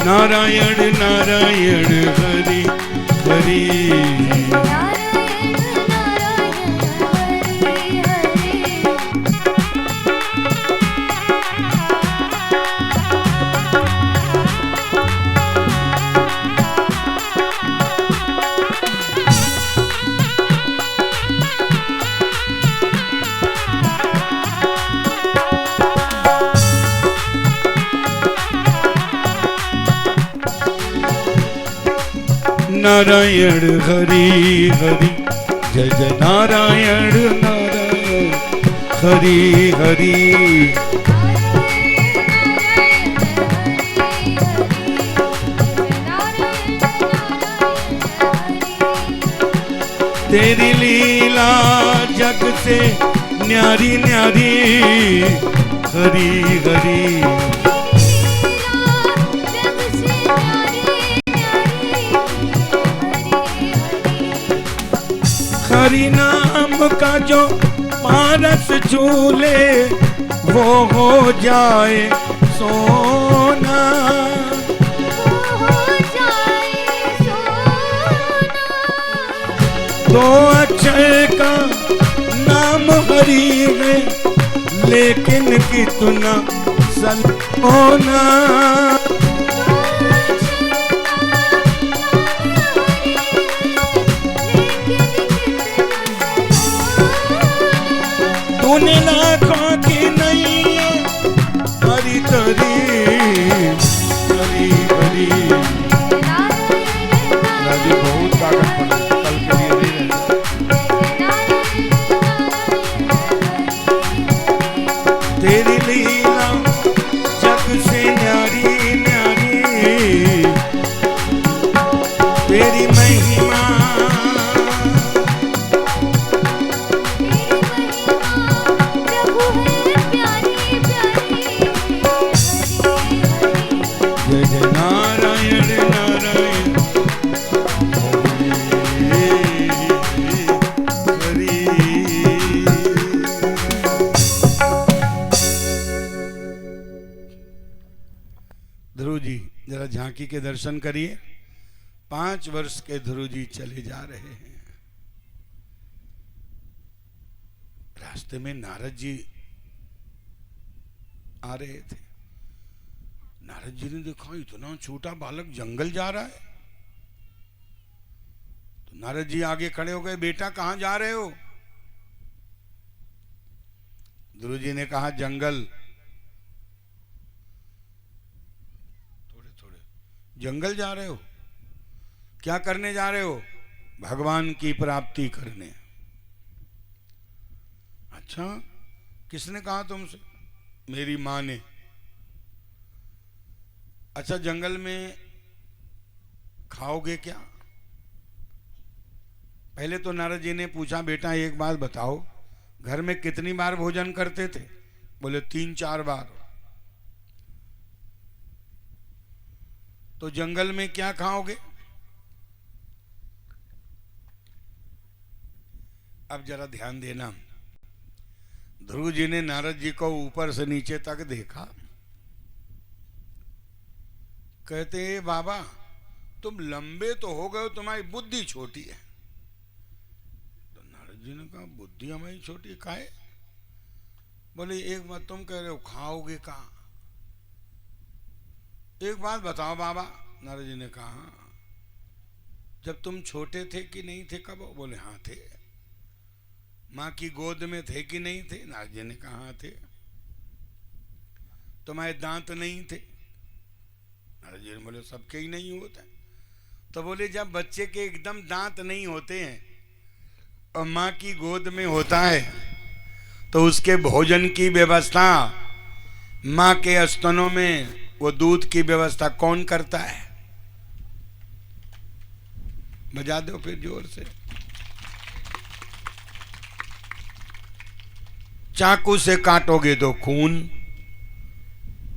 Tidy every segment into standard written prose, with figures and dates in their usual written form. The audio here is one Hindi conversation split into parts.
नारायण नारायण हरि हरि। नारायण हरि हरि जय जय नारायण नारायण हरि हरि। तेरी लीला जग से न्यारी न्यारी हरि हरि। हरि नाम का जो पारस झूले वो हो जाए सोना। तो अक्षर का नाम हरि है लेकिन कितना सलोना। तूने लाखों की नहीं हरी तरी हरी हरी। राजी बहुत ताकत पड़ी कल के लिए नहीं रहता। तेरी लीला जग से न्यारी न्यारी तेरी महिमा झांकी के दर्शन करिए। 5 वर्ष के ध्रुव जी चले जा रहे हैं। रास्ते में नारद जी आ रहे थे। नारद जी ने देखा इतना छोटा बालक जंगल जा रहा है। तो नारद जी आगे खड़े हो गए, बेटा कहां जा रहे हो? ध्रुव जी ने कहा जंगल। जंगल जा रहे हो? क्या करने जा रहे हो? भगवान की प्राप्ति करने। अच्छा, किसने कहा तुमसे? मेरी मां ने। अच्छा, जंगल में खाओगे क्या? पहले तो नारद जी ने पूछा, बेटा एक बात बताओ, घर में कितनी बार भोजन करते थे? बोले 3-4 बार। तो जंगल में क्या खाओगे? अब जरा ध्यान देना। ध्रुव जी ने नारद जी को ऊपर से नीचे तक देखा। कहते हैं बाबा तुम लंबे तो हो गए हो, तुम्हारी बुद्धि छोटी है। तो नारद जी ने कहा बुद्धि हमारी छोटी काहे? बोले एक बात तुम कह रहे हो खाओगे कहाँ? एक बात बताओ बाबा। नारद जी ने कहा जब तुम छोटे थे कि नहीं थे? कब? बोले हाँ थे। माँ की गोद में थे कि नहीं थे? नारद जी ने कहा हाँ थे। तुम्हारे दांत नहीं थे? नारद जी ने बोले सबके ही नहीं होता। तो बोले जब बच्चे के एकदम दांत नहीं होते हैं और माँ की गोद में होता है तो उसके भोजन की व्यवस्था, माँ के स्तनों में वो दूध की व्यवस्था कौन करता है? बजा दो फिर जोर से। चाकू से काटोगे तो खून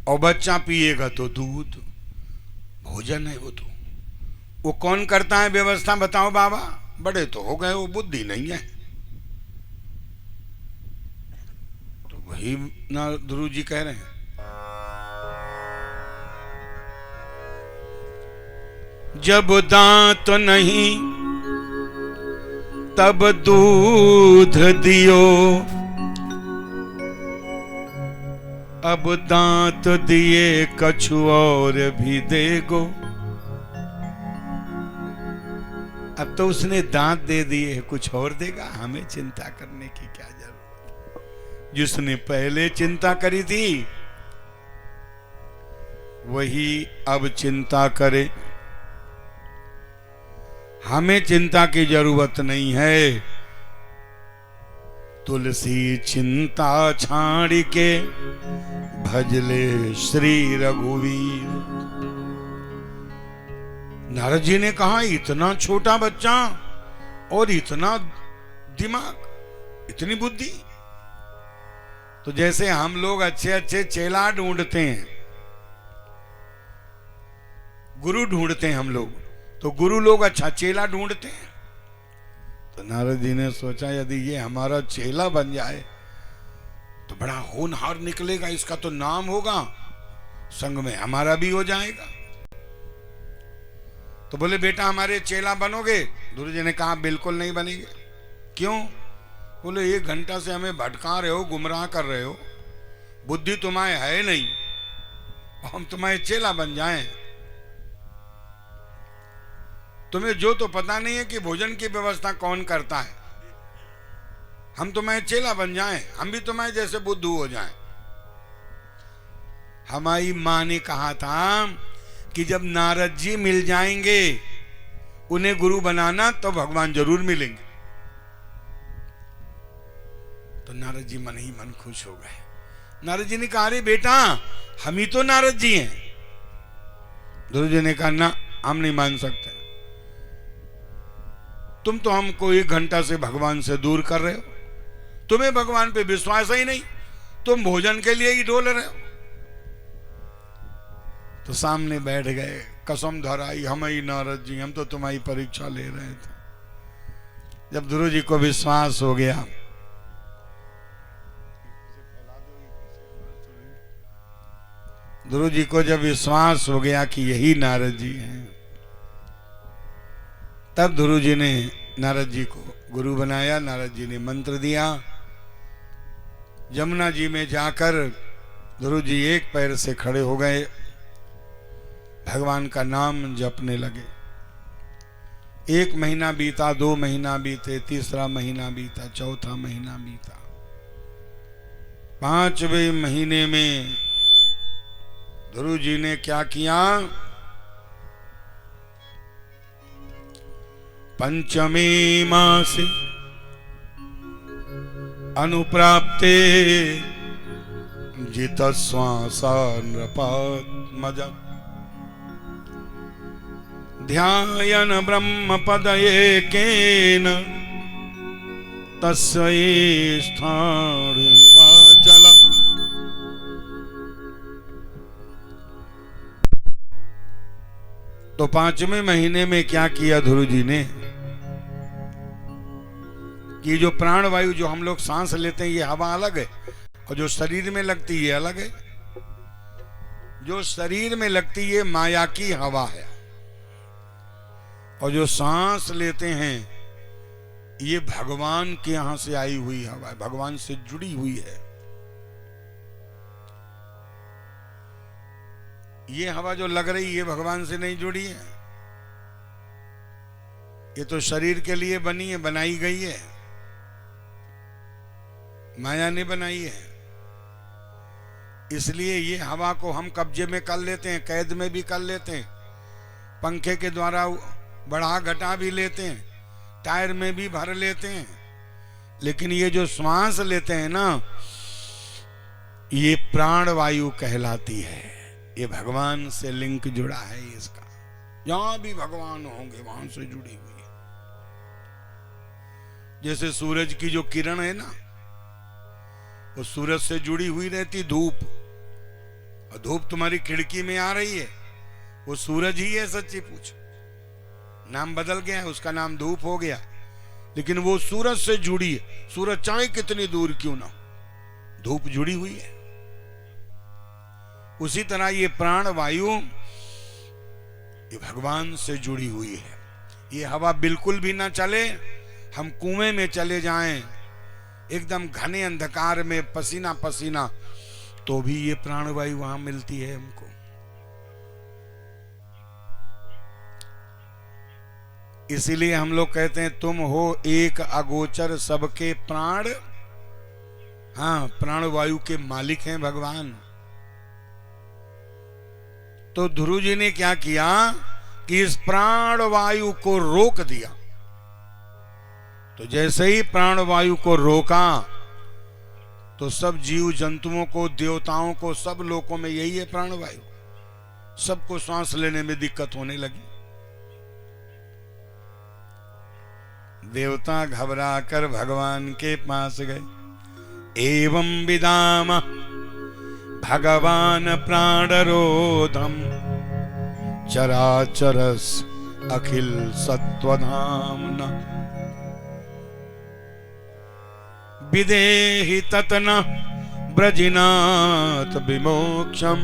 और बच्चा पिएगा तो दूध। भोजन है वो। तो वो कौन करता है व्यवस्था बताओ बाबा? बड़े तो हो गए, वो बुद्धि नहीं है। तो वही ना ध्रुव जी कह रहे हैं। जब दांत नहीं तब दूध दियो, अब दांत दिए कछु और भी देगो। अब तो उसने दांत दे दिए, कुछ और देगा, हमें चिंता करने की क्या जरूरत। जिसने पहले चिंता करी थी वही अब चिंता करे, हमें चिंता की जरूरत नहीं है। तुलसी चिंता छाड़ के भजले श्री रघुवीर। नारद जी ने कहा इतना छोटा बच्चा और इतना दिमाग, इतनी बुद्धि। तो जैसे हम लोग अच्छे अच्छे चेला ढूंढते हैं, गुरु ढूंढते हैं हम लोग, तो गुरु लोग अच्छा चेला ढूंढते हैं। तो नारद जी ने सोचा यदि ये हमारा चेला बन जाए तो बड़ा होनहार निकलेगा, इसका तो नाम होगा, संग में हमारा भी हो जाएगा। तो बोले बेटा हमारे चेला बनोगे? गुरु जी ने कहा बिल्कुल नहीं बनेंगे। क्यों? बोले 1 घंटा से हमें भटका रहे हो, गुमराह कर रहे हो, बुद्धि तुम्हारे है नहीं, हम तुम्हारे चेला बन जाएं? तुम्हें जो तो पता नहीं है कि भोजन की व्यवस्था कौन करता है, हम तुम्हारे चेला बन जाएं, हम भी तुम्हारे जैसे बुद्धू हो जाएं। हमारी माँ ने कहा था कि जब नारद जी मिल जाएंगे उन्हें गुरु बनाना तो भगवान जरूर मिलेंगे। तो नारद जी मन ही मन खुश हो गए। नारद जी ने कहा अरे बेटा हम ही तो नारद जी हैं। गुरु जी ने कहा ना, हम नहीं मान सकते, तुम तो हमको 1 घंटा से भगवान से दूर कर रहे हो, तुम्हें भगवान पे विश्वास ही नहीं, तुम भोजन के लिए ही डोल रहे हो। तो सामने बैठ गए, कसम धराई हम ही नारद जी, हम तो तुम्हारी परीक्षा ले रहे थे। जब गुरु जी को विश्वास हो गया, गुरु जी को जब विश्वास हो गया कि यही नारद जी हैं, तब गुरु जी ने नारद जी को गुरु बनाया। नारद जी ने मंत्र दिया। यमुना जी में जाकर गुरु जी एक पैर से खड़े हो गए, भगवान का नाम जपने लगे। 1 महीना बीता, 2 महीना बीते, 3रा महीना बीता, 4था महीना बीता। 5वें महीने में गुरु जी ने क्या किया? 5वें मासे अनुप्राप्ते जित श्वासा नृपात्मज ध्यायन ब्रह्म पद एकेन तस्यै स्थान वाचल। तो 5वें महीने में क्या किया गुरु जी ने कि जो प्राण वायु जो हम लोग सांस लेते हैं ये हवा अलग है, और जो शरीर में लगती है ये अलग है। जो शरीर में लगती है माया की हवा है, और जो सांस लेते हैं ये भगवान के यहां से आई हुई हवा है, भगवान से जुड़ी हुई है। ये हवा जो लग रही है भगवान से नहीं जुड़ी है, ये तो शरीर के लिए बनी है, बनाई गई है, माया ने बनाई है। इसलिए ये हवा को हम कब्जे में कर लेते हैं, कैद में भी कर लेते हैं, पंखे के द्वारा बढ़ा घटा भी लेते हैं, टायर में भी भर लेते हैं। लेकिन ये जो श्वास लेते हैं ना, ये प्राण वायु कहलाती है। ये भगवान से लिंक जुड़ा है इसका। जहां भी भगवान होंगे वहां से जुड़ी हुई है। जैसे सूरज की जो किरण है ना, वो सूरज से जुड़ी हुई रहती धूप, और धूप तुम्हारी खिड़की में आ रही है, वो सूरज ही है। सच्ची पूछ, नाम बदल गया है, उसका नाम धूप हो गया, लेकिन वो सूरज से जुड़ी है। सूरज चाहे कितनी दूर क्यों ना, धूप जुड़ी हुई है। उसी तरह ये प्राण वायु ये भगवान से जुड़ी हुई है। ये हवा बिल्कुल भी ना चले, हम कुएं में चले जाएं एकदम घने अंधकार में पसीना पसीना, तो भी ये प्राणवायु वहां मिलती है हमको। इसीलिए हम लोग कहते हैं तुम हो एक अगोचर सबके प्राण। हाँ, प्राणवायु के मालिक हैं भगवान। तो ध्रुव जी ने क्या किया कि इस प्राणवायु को रोक दिया। तो जैसे ही प्राणवायु को रोका तो सब जीव जंतुओं को, देवताओं को, सब लोगों में यही है प्राणवायु, सबको सांस लेने में दिक्कत होने लगी। देवता घबरा कर भगवान के पास गए। एवं विदाम भगवान प्राणरोधम चराचरस अखिल सत्वधाम्ना विदेहि ततना ब्रजिनाथ विमोक्षम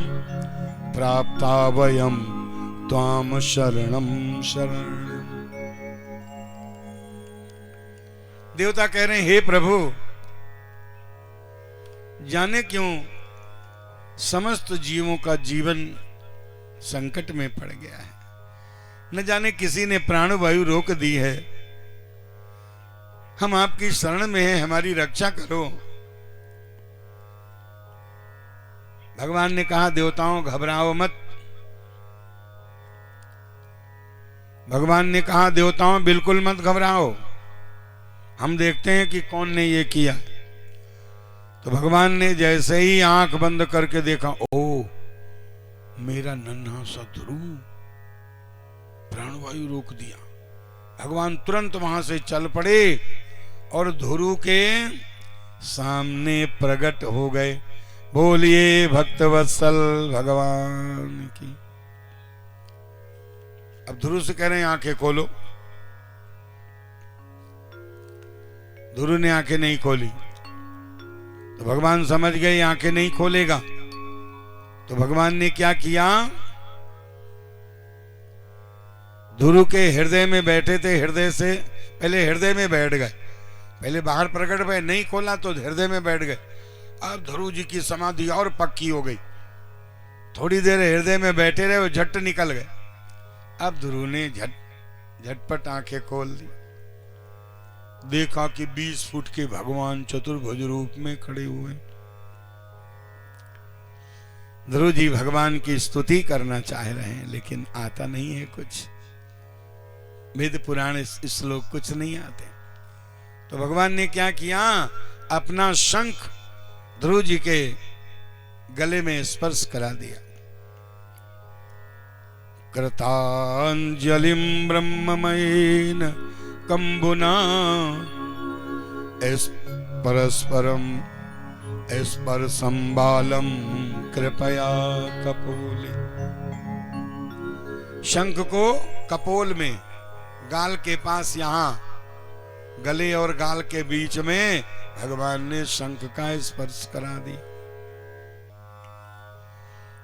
प्राप्ता वयम त्वाम शरणम शरण। देवता कह रहे हैं, हे प्रभु, जाने क्यों समस्त जीवों का जीवन संकट में पड़ गया है, न जाने किसी ने प्राणवायु रोक दी है। हम आपकी शरण में हैं, हमारी रक्षा करो। भगवान ने कहा, देवताओं घबराओ मत। भगवान ने कहा, देवताओं बिल्कुल मत घबराओ, हम देखते हैं कि कौन ने ये किया। तो भगवान ने जैसे ही आंख बंद करके देखा, ओ मेरा नन्हा सा ध्रुव प्राणवायु रोक दिया। भगवान तुरंत वहां से चल पड़े और ध्रुव के सामने प्रकट हो गए। बोलिए भक्तवत्सल भगवान की। अब ध्रुव से कह रहे हैं, आंखें खोलो। ध्रुव ने आंखें नहीं खोली। तो भगवान समझ गए आंखें नहीं खोलेगा। तो भगवान ने क्या किया, ध्रुव के हृदय में बैठे थे, हृदय से पहले हृदय में बैठ गए। पहले बाहर प्रकट भय, नहीं खोला तो हृदय में बैठ गए। अब ध्रुव जी की समाधि और पक्की हो गई। थोड़ी देर हृदय में बैठे रहे, वो झट निकल गए। अब ध्रुव ने झटपट आंखें खोल दी। देखा कि 20 फुट के भगवान चतुर्भुज रूप में खड़े हुए। ध्रुव जी भगवान की स्तुति करना चाह रहे हैं, लेकिन आता नहीं है कुछ। वेद पुराण श्लोक कुछ नहीं आते। तो भगवान ने क्या किया, अपना शंख ध्रुव जी के गले में स्पर्श करा दिया। कृतांजलिम ब्रह्ममयेन कंबुना परस्परम स्पर्शं बालम कृपया कपोले। शंख को कपोल में, गाल के पास, यहां गले और गाल के बीच में भगवान ने शंख का स्पर्श करा दी।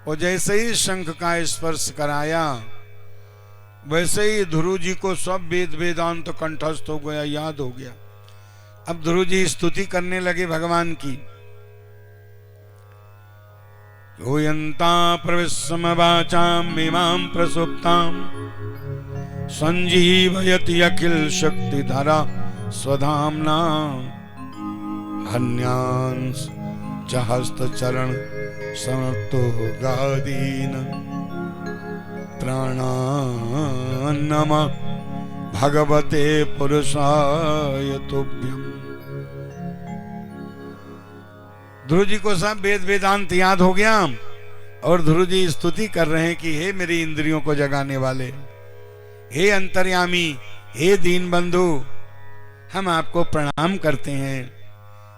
और जैसे ही शंख का स्पर्श कराया, वैसे ही ध्रुव जी को सब वेद वेदांत तो कंठस्थ हो गया, याद हो गया। अब ध्रुव जी स्तुति करने लगे भगवान की। होयंता प्रविश्म वाचाम इमाम प्रसुप्ताम संजीवयति अखिल शक्ति धरा स्वधाम्ना हन्यांस च हस्त चरण समतो गादीन प्राणान्नम भगवते पुरुषाय तुभ्यम्। ध्रुव जी को सब वेद वेदांत याद हो गया और ध्रुव जी स्तुति कर रहे हैं कि हे मेरी इंद्रियों को जगाने वाले, हे अंतर्यामी, हे दीन बंधु, हम आपको प्रणाम करते हैं,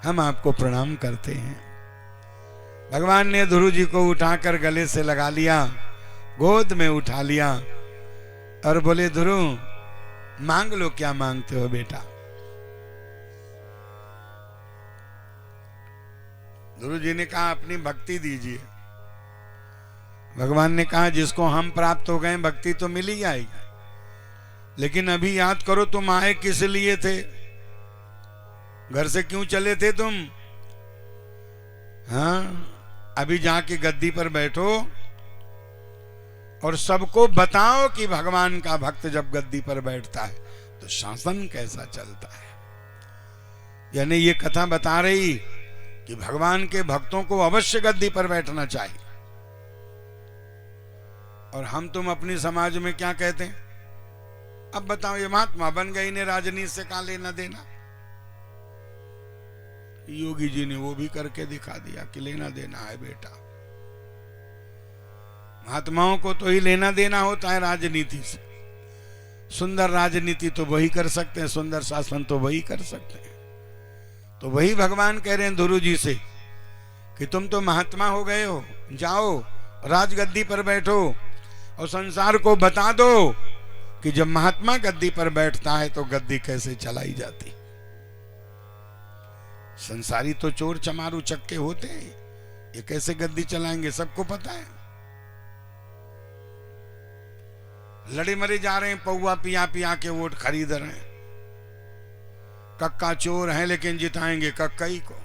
हम आपको प्रणाम करते हैं। भगवान ने ध्रुव जी को उठाकर गले से लगा लिया, गोद में उठा लिया और बोले, ध्रुव मांग लो, क्या मांगते हो बेटा। ध्रुव जी ने कहा, अपनी भक्ति दीजिए। भगवान ने कहा जिसको हम प्राप्त हो गए भक्ति तो मिल ही जाएगी, लेकिन अभी याद करो तुम आए किस लिए थे, घर से क्यों चले थे तुम? हाँ, अभी जाके गद्दी पर बैठो और सबको बताओ कि भगवान का भक्त जब गद्दी पर बैठता है तो शासन कैसा चलता है। यानी ये कथा बता रही कि भगवान के भक्तों को अवश्य गद्दी पर बैठना चाहिए। और हम तुम अपनी समाज में क्या कहते हैं? अब बताओ, ये महात्मा बन गए, इन्हें राजनीति से कहां लेना देना? योगी जी ने वो भी करके दिखा दिया कि लेना देना है बेटा। महात्माओं को तो ही लेना देना होता है राजनीति से। सुंदर राजनीति तो वही कर सकते हैं, सुंदर शासन तो वही कर सकते हैं। तो वही भगवान कह रहे हैं ध्रुव जी से कि तुम तो महात्मा हो गए हो, जाओ राजगद्दी पर बैठो और संसार को बता दो कि जब महात्मा गद्दी पर बैठता है तो गद्दी कैसे चलाई जाती। संसारी तो चोर चमारू चक्के होते हैं, ये कैसे गद्दी चलाएंगे सबको पता है। लड़े मरे जा रहे हैं, पौवा पिया पिया के वोट खरीद रहे हैं। कक्का चोर है लेकिन जिताएंगे कक्कई को।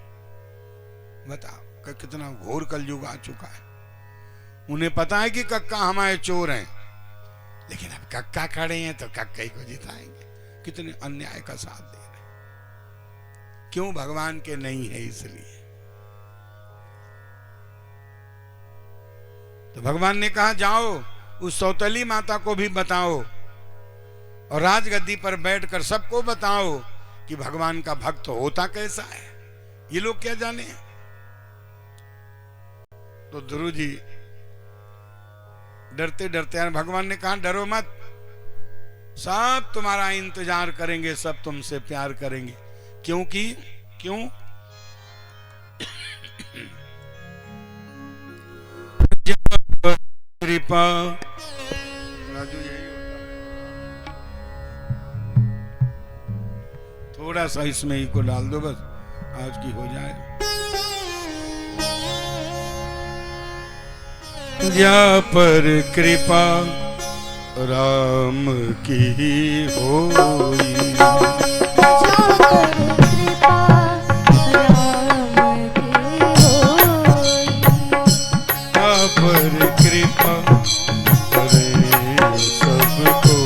बताओ कितना घोर कलयुग आ चुका है। उन्हें पता है कि कक्का हमारे चोर हैं, लेकिन अब कक्का खड़े हैं तो कक्कई को जिताएंगे। कितने अन्याय का साथ दे रहे हैं। क्यों? भगवान के नहीं है इसलिए। तो भगवान ने कहा जाओ उस सौतली माता को भी बताओ और राजगद्दी पर बैठकर सबको बताओ कि भगवान का भक्त होता कैसा है। ये लोग क्या जाने। तो ध्रुव जी डरते डरते, भगवान ने कहा डरो मत, सब तुम्हारा इंतजार करेंगे, सब तुमसे प्यार करेंगे। क्योंकि क्यों? कृपा राजू, यही होता है। थोड़ा सा इसमें ही को डाल दो, बस आज की हो जाए। जा पर कृपा राम की होई, पर कृपा करे सबको,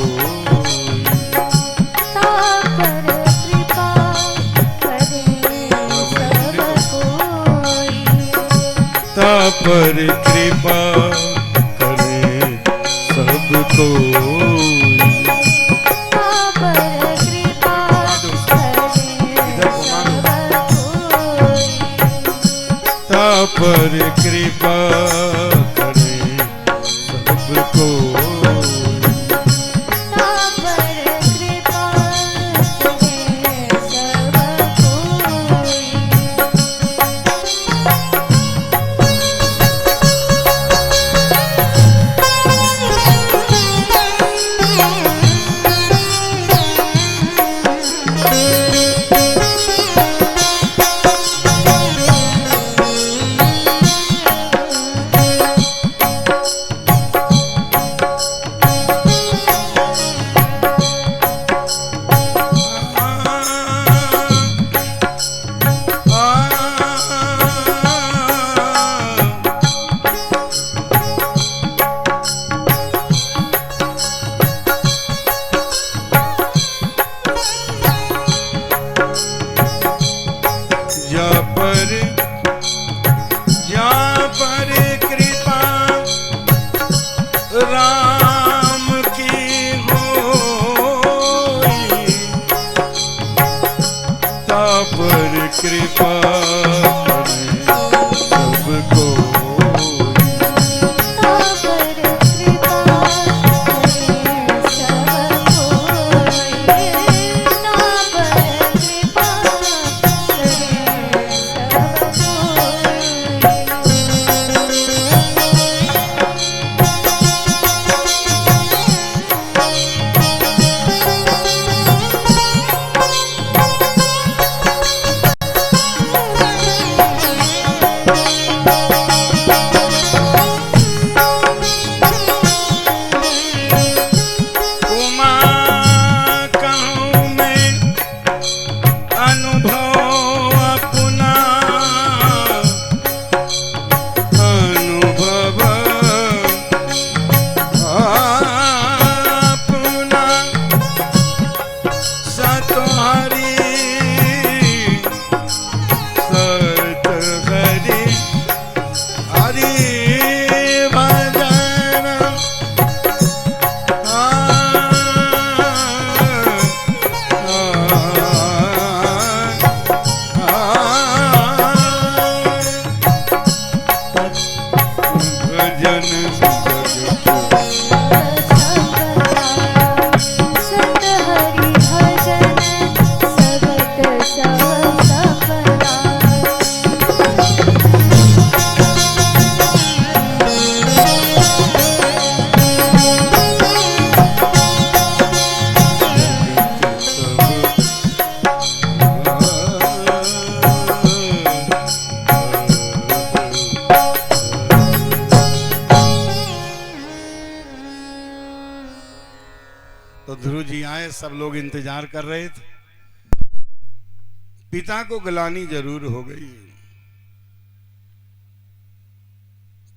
पर कृपा करे सबको, कृपा सबको, तो ध्रुव जी आए, सब लोग इंतजार कर रहे थे। पिता को ग्लानि जरूर हो गई,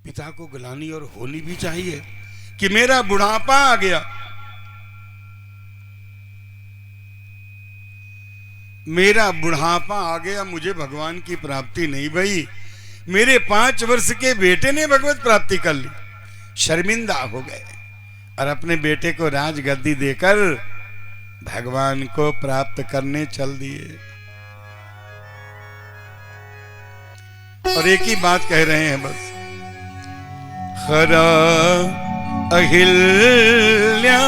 पिता को ग्लानि और होनी भी चाहिए कि मेरा बुढ़ापा आ गया, मेरा बुढ़ापा आ गया, मुझे भगवान की प्राप्ति नहीं भई। मेरे 5 वर्ष के बेटे ने भगवत प्राप्ति कर ली, शर्मिंदा हो गए और अपने बेटे को राजगद्दी देकर भगवान को प्राप्त करने चल दिए। और एक ही बात कह रहे हैं बस, हरा अहिल्या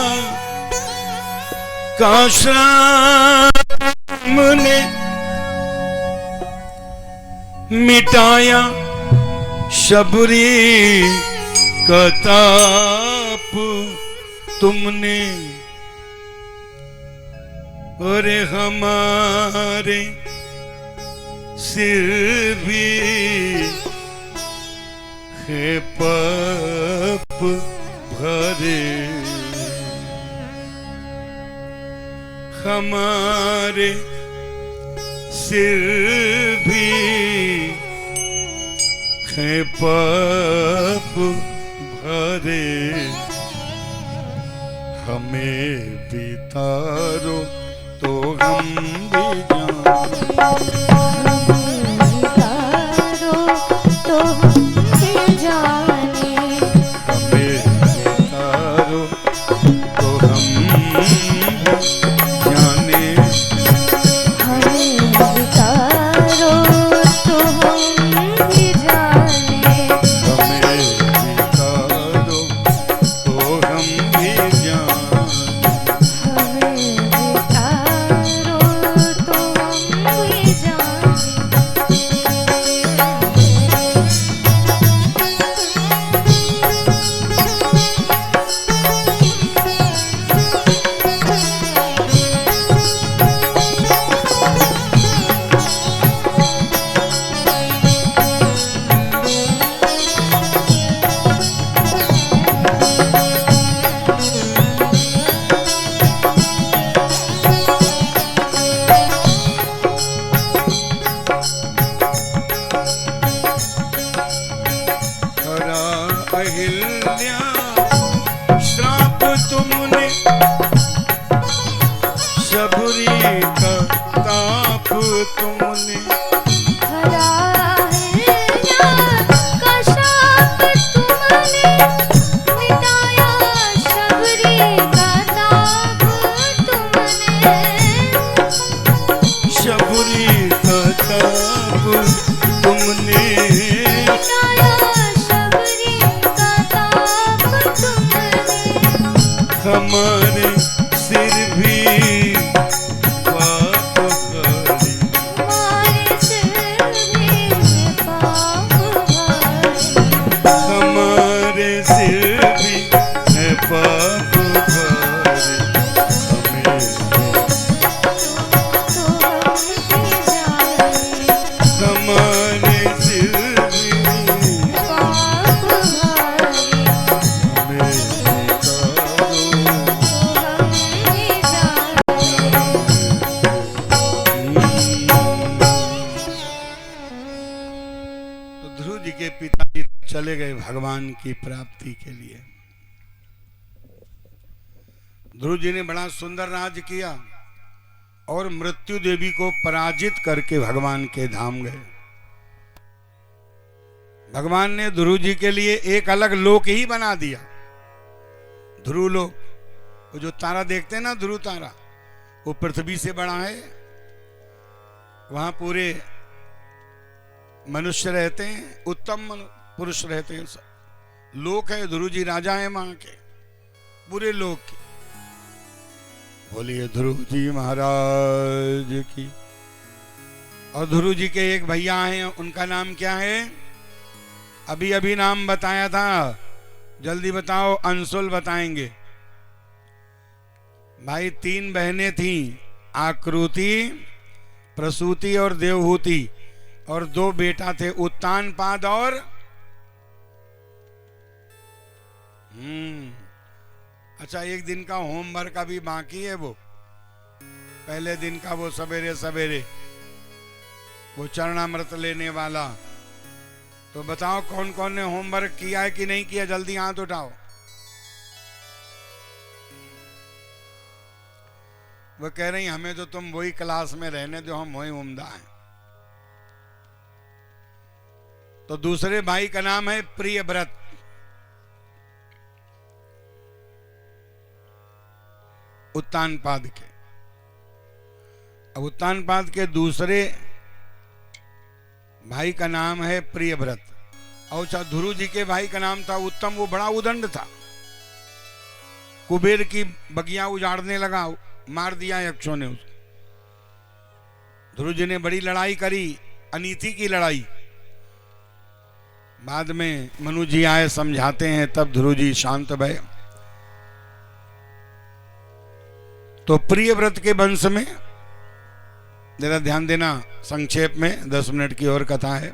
का श्राप ने मिटाया शबरी का ताप तुमने, और हमारे सिर भी है पाप भरे, हमारे सिर भी है पाप भरे, हमें भी तारो तो हम भी जाने, हमें भी तारो तो हम जाने, हमें भी तारो तो हम भी जाने, हमें भी तारो तो हम भी जाने, हमें भी तारो तो हम भी जाने। अहिल्या श्राप तुमने, शबरी का ताप तुमने, हरा अहिल्या का श्राप तुमने मिटाया, शबरी का ताप तुमने, शबरी का ताप तुमने, हमारे सिर भी पाप भरे, हमारे सिर भी पाप भरे, हमारे सिर भी है पाप भरे, हमें तो हम भी जाने, हमारे सिर भी पाप भरे, हमें ध्रुव जी के पिताजी चले गए भगवान की प्राप्ति के लिए। ध्रुव जी ने बड़ा सुंदर राज किया और मृत्यु देवी को पराजित करके भगवान के धाम गए। भगवान ने ध्रुव जी के लिए एक अलग लोक ही बना दिया, ध्रुव लोक। वो जो तारा देखते हैं ना, ध्रुव तारा, वो पृथ्वी से बड़ा है। वहां पूरे मनुष्य रहते हैं, उत्तम पुरुष रहते हैं, सब लोक है। ध्रुव जी राजा है वहां के, पूरे लोक के। बोलिए ध्रुव जी महाराज की। और ध्रुव जी के एक भैया हैं, उनका नाम क्या है? अभी अभी नाम बताया था, जल्दी बताओ। अंशुल बताएंगे। भाई 3 बहनें थीं, आकृति, प्रसूति और देवहूति, और 2 बेटा थे, उत्तानपाद और अच्छा, एक दिन का होमवर्क अभी बाकी है। वो पहले दिन का वो सवेरे सवेरे वो चरणामृत लेने वाला, तो बताओ कौन कौन ने होमवर्क किया है कि नहीं किया? जल्दी हाथ उठाओ। वो कह रही हमें तो तुम वही क्लास में रहने दो, हम वही उम्दा हैं। तो दूसरे भाई का नाम है प्रियव्रत। उत्तानपाद के। अब उत्तानपाद के दूसरे भाई का नाम है प्रियव्रत। और ध्रुव जी के भाई का नाम था उत्तम। वो बड़ा उदंड था, कुबेर की बगिया उजाड़ने लगा, मार दिया यक्षों ने उसको। ध्रुव जी ने बड़ी लड़ाई करी, अनीति की लड़ाई। बाद में मनु जी आए, समझाते हैं, तब ध्रुव जी शांत भये। तो प्रियव्रत के वंश में जरा ध्यान देना, संक्षेप में 10 मिनट की और कथा है,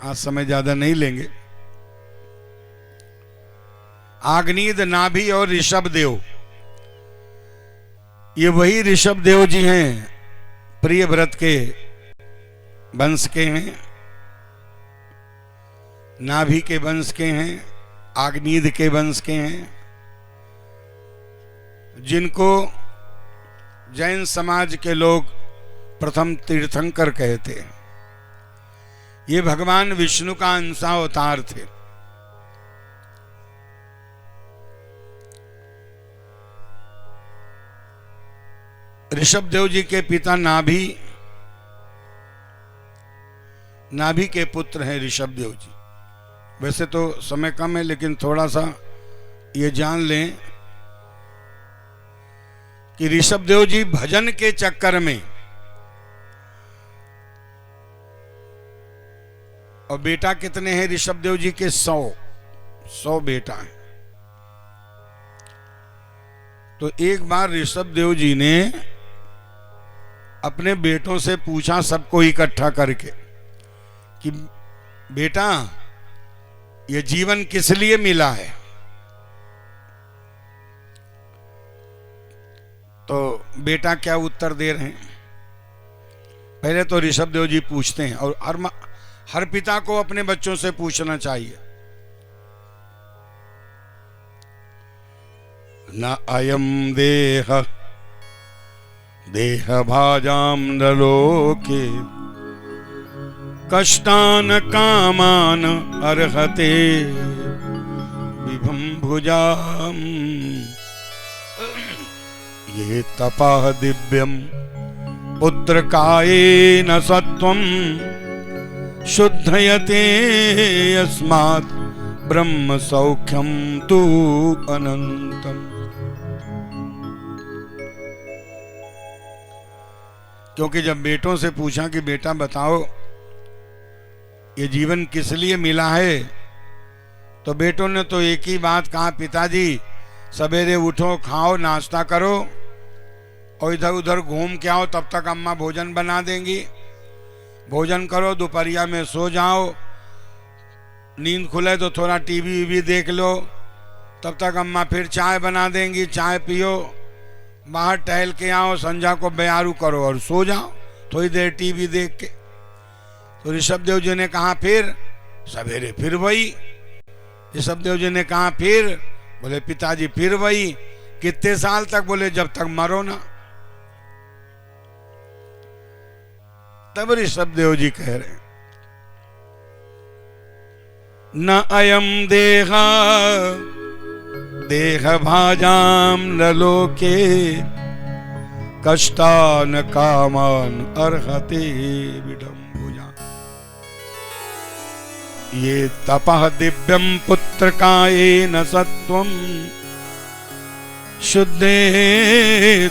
आज समय ज्यादा नहीं लेंगे। आग्नेय, नाभि और ऋषभ देव, ये वही ऋषभ देव जी हैं, प्रियव्रत के वंश के हैं, नाभि के वंश के हैं, आग्नेय के वंश के हैं, जिनको जैन समाज के लोग प्रथम तीर्थंकर कहते हैं। ये भगवान विष्णु का अंशावतार थे। ऋषभ देव जी के पिता नाभि के पुत्र हैं ऋषभ देव जी। वैसे तो समय कम है, लेकिन थोड़ा सा ये जान लें कि ऋषभ देव जी भजन के चक्कर में, और बेटा कितने हैं ऋषभ देव जी के? 100 बेटा हैं। तो एक बार ऋषभ देव जी ने अपने बेटों से पूछा, सबको इकट्ठा करके, कि बेटा ये जीवन किस लिए मिला है? तो बेटा क्या उत्तर दे रहे हैं? पहले तो ऋषभ देव जी पूछते हैं, और हर पिता को अपने बच्चों से पूछना चाहिए। न अयम देह देह भाजाम नलोके कष्टान कामान अर्हते विभम भुजाम। ये तपः दिव्यम पुत्र कायेन सत्वम शुद्धयते अस्मात् ब्रह्म सौख्यम तु अनंतम। क्योंकि जब बेटों से पूछा कि बेटा बताओ ये जीवन किस लिए मिला है, तो बेटों ने तो एक ही बात कहा, पिताजी सवेरे उठो, खाओ, नाश्ता करो और इधर उधर घूम के आओ, तब तक अम्मा भोजन बना देंगी। भोजन करो, दोपहरिया में सो जाओ, नींद खुले तो थोड़ा टीवी भी देख लो, तब तक अम्मा फिर चाय बना देंगी, चाय पियो, बाहर टहल के आओ, संध्या को बयारू करो और सो जाओ थोड़ी देर टीवी देख के। तो ऋषभ देव जी ने कहा फिर सवेरे फिर वही। ऋषभ देव जी ने कहा फिर, बोले पिताजी फिर वही। कितने साल तक? बोले जब तक मरो ना। तब ऋषभ देव जी कह रहे हैं, न अयम देहा देह भाजाम न लोके कष्टान कामान अर्हते विडम्बुजा। ये तपः दिव्यम पुत्र कायेन सत्वम शुद्धे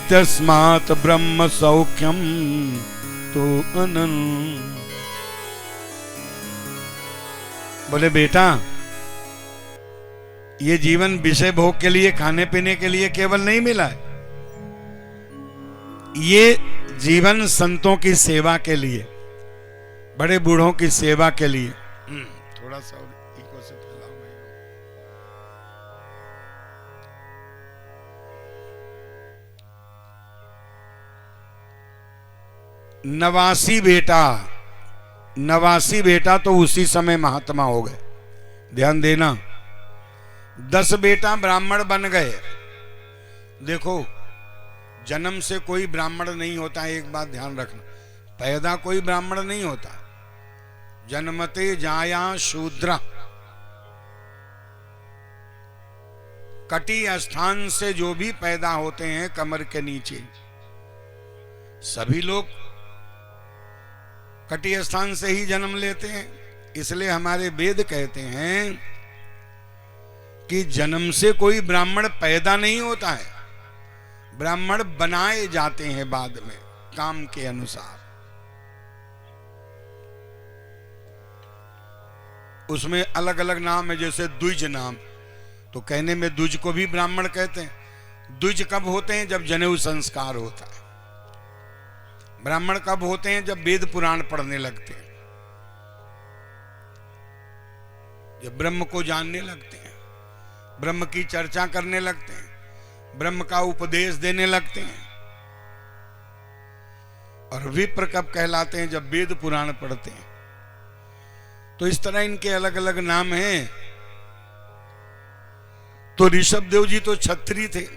तस्मात् ब्रह्म सौख्यम तो अनंत। बोले बेटा ये जीवन विषय भोग के लिए, खाने पीने के लिए केवल नहीं मिला है, ये जीवन संतों की सेवा के लिए, बड़े बूढ़ों की सेवा के लिए। थोड़ा सा इको से फैलाओ। 89 बेटा, 89 बेटा तो उसी समय महात्मा हो गए। ध्यान देना, 10 बेटा ब्राह्मण बन गए। देखो, जन्म से कोई ब्राह्मण नहीं होता है, एक बात ध्यान रखना, पैदा कोई ब्राह्मण नहीं होता। जन्मते जाया शूद्र, कटी स्थान से जो भी पैदा होते हैं कमर के नीचे, सभी लोग कटी स्थान से ही जन्म लेते हैं। इसलिए हमारे वेद कहते हैं कि जन्म से कोई ब्राह्मण पैदा नहीं होता है, ब्राह्मण बनाए जाते हैं बाद में काम के अनुसार। उसमें अलग अलग नाम है, जैसे द्विज नाम, तो कहने में द्विज को भी ब्राह्मण कहते हैं। द्विज कब होते हैं? जब जनेऊ संस्कार होता है। ब्राह्मण कब होते हैं? जब वेद पुराण पढ़ने लगते हैं, जब ब्रह्म को जानने लगते हैं, ब्रह्म की चर्चा करने लगते हैं, ब्रह्म का उपदेश देने लगते हैं। और विप्र कब कहलाते हैं? जब वेद पुराण पढ़ते हैं। तो इस तरह इनके अलग अलग नाम हैं। तो ऋषभ देव जी तो क्षत्रिय थे,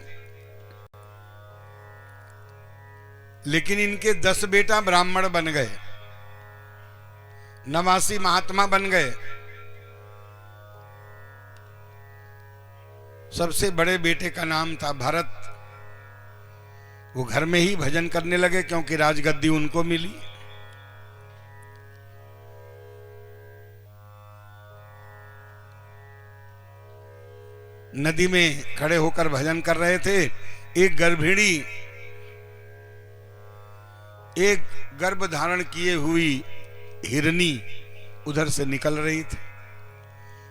लेकिन इनके 10 बेटा ब्राह्मण बन गए, 89 महात्मा बन गए। सबसे बड़े बेटे का नाम था भरत। वो घर में ही भजन करने लगे क्योंकि राजगद्दी उनको मिली। नदी में खड़े होकर भजन कर रहे थे। एक गर्भिणी, एक गर्भ धारण किए हुई हिरनी उधर से निकल रही थी।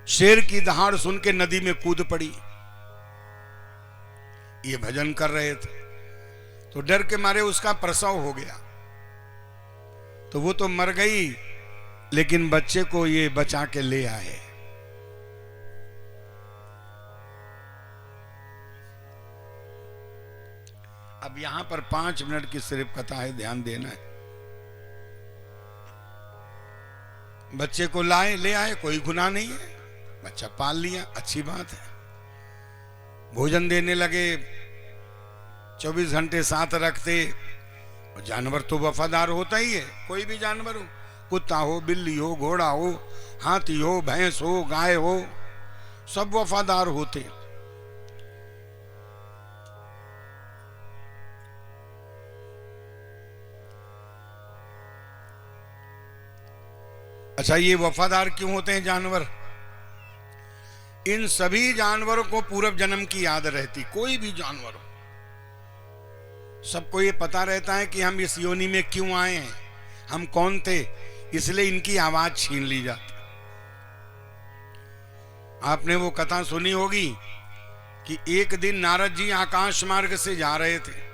शेर की दहाड़ सुन के नदी में कूद पड़ी। ये भजन कर रहे थे तो डर के मारे उसका प्रसव हो गया। तो वो तो मर गई, लेकिन बच्चे को ये बचा के ले आए। अब यहां पर 5 मिनट की सिर्फ कथा है, ध्यान देना है। बच्चे को ले आए, कोई गुनाह नहीं है, बच्चा पाल लिया, अच्छी बात है। भोजन देने लगे, 24 घंटे साथ रखते। और जानवर तो वफादार होता ही है, कोई भी जानवर हो, कुत्ता हो, बिल्ली हो, घोड़ा हो, हाथी हो, भैंस हो, गाय हो, सब वफादार होते। अच्छा, ये वफादार क्यों होते हैं जानवर? इन सभी जानवरों को पूर्व जन्म की याद रहती। कोई भी जानवर हो, सबको ये पता रहता है कि हम इस योनि में क्यों आए हैं, हम कौन थे, इसलिए इनकी आवाज छीन ली जाती। आपने वो कथा सुनी होगी कि एक दिन नारद जी आकाश मार्ग से जा रहे थे,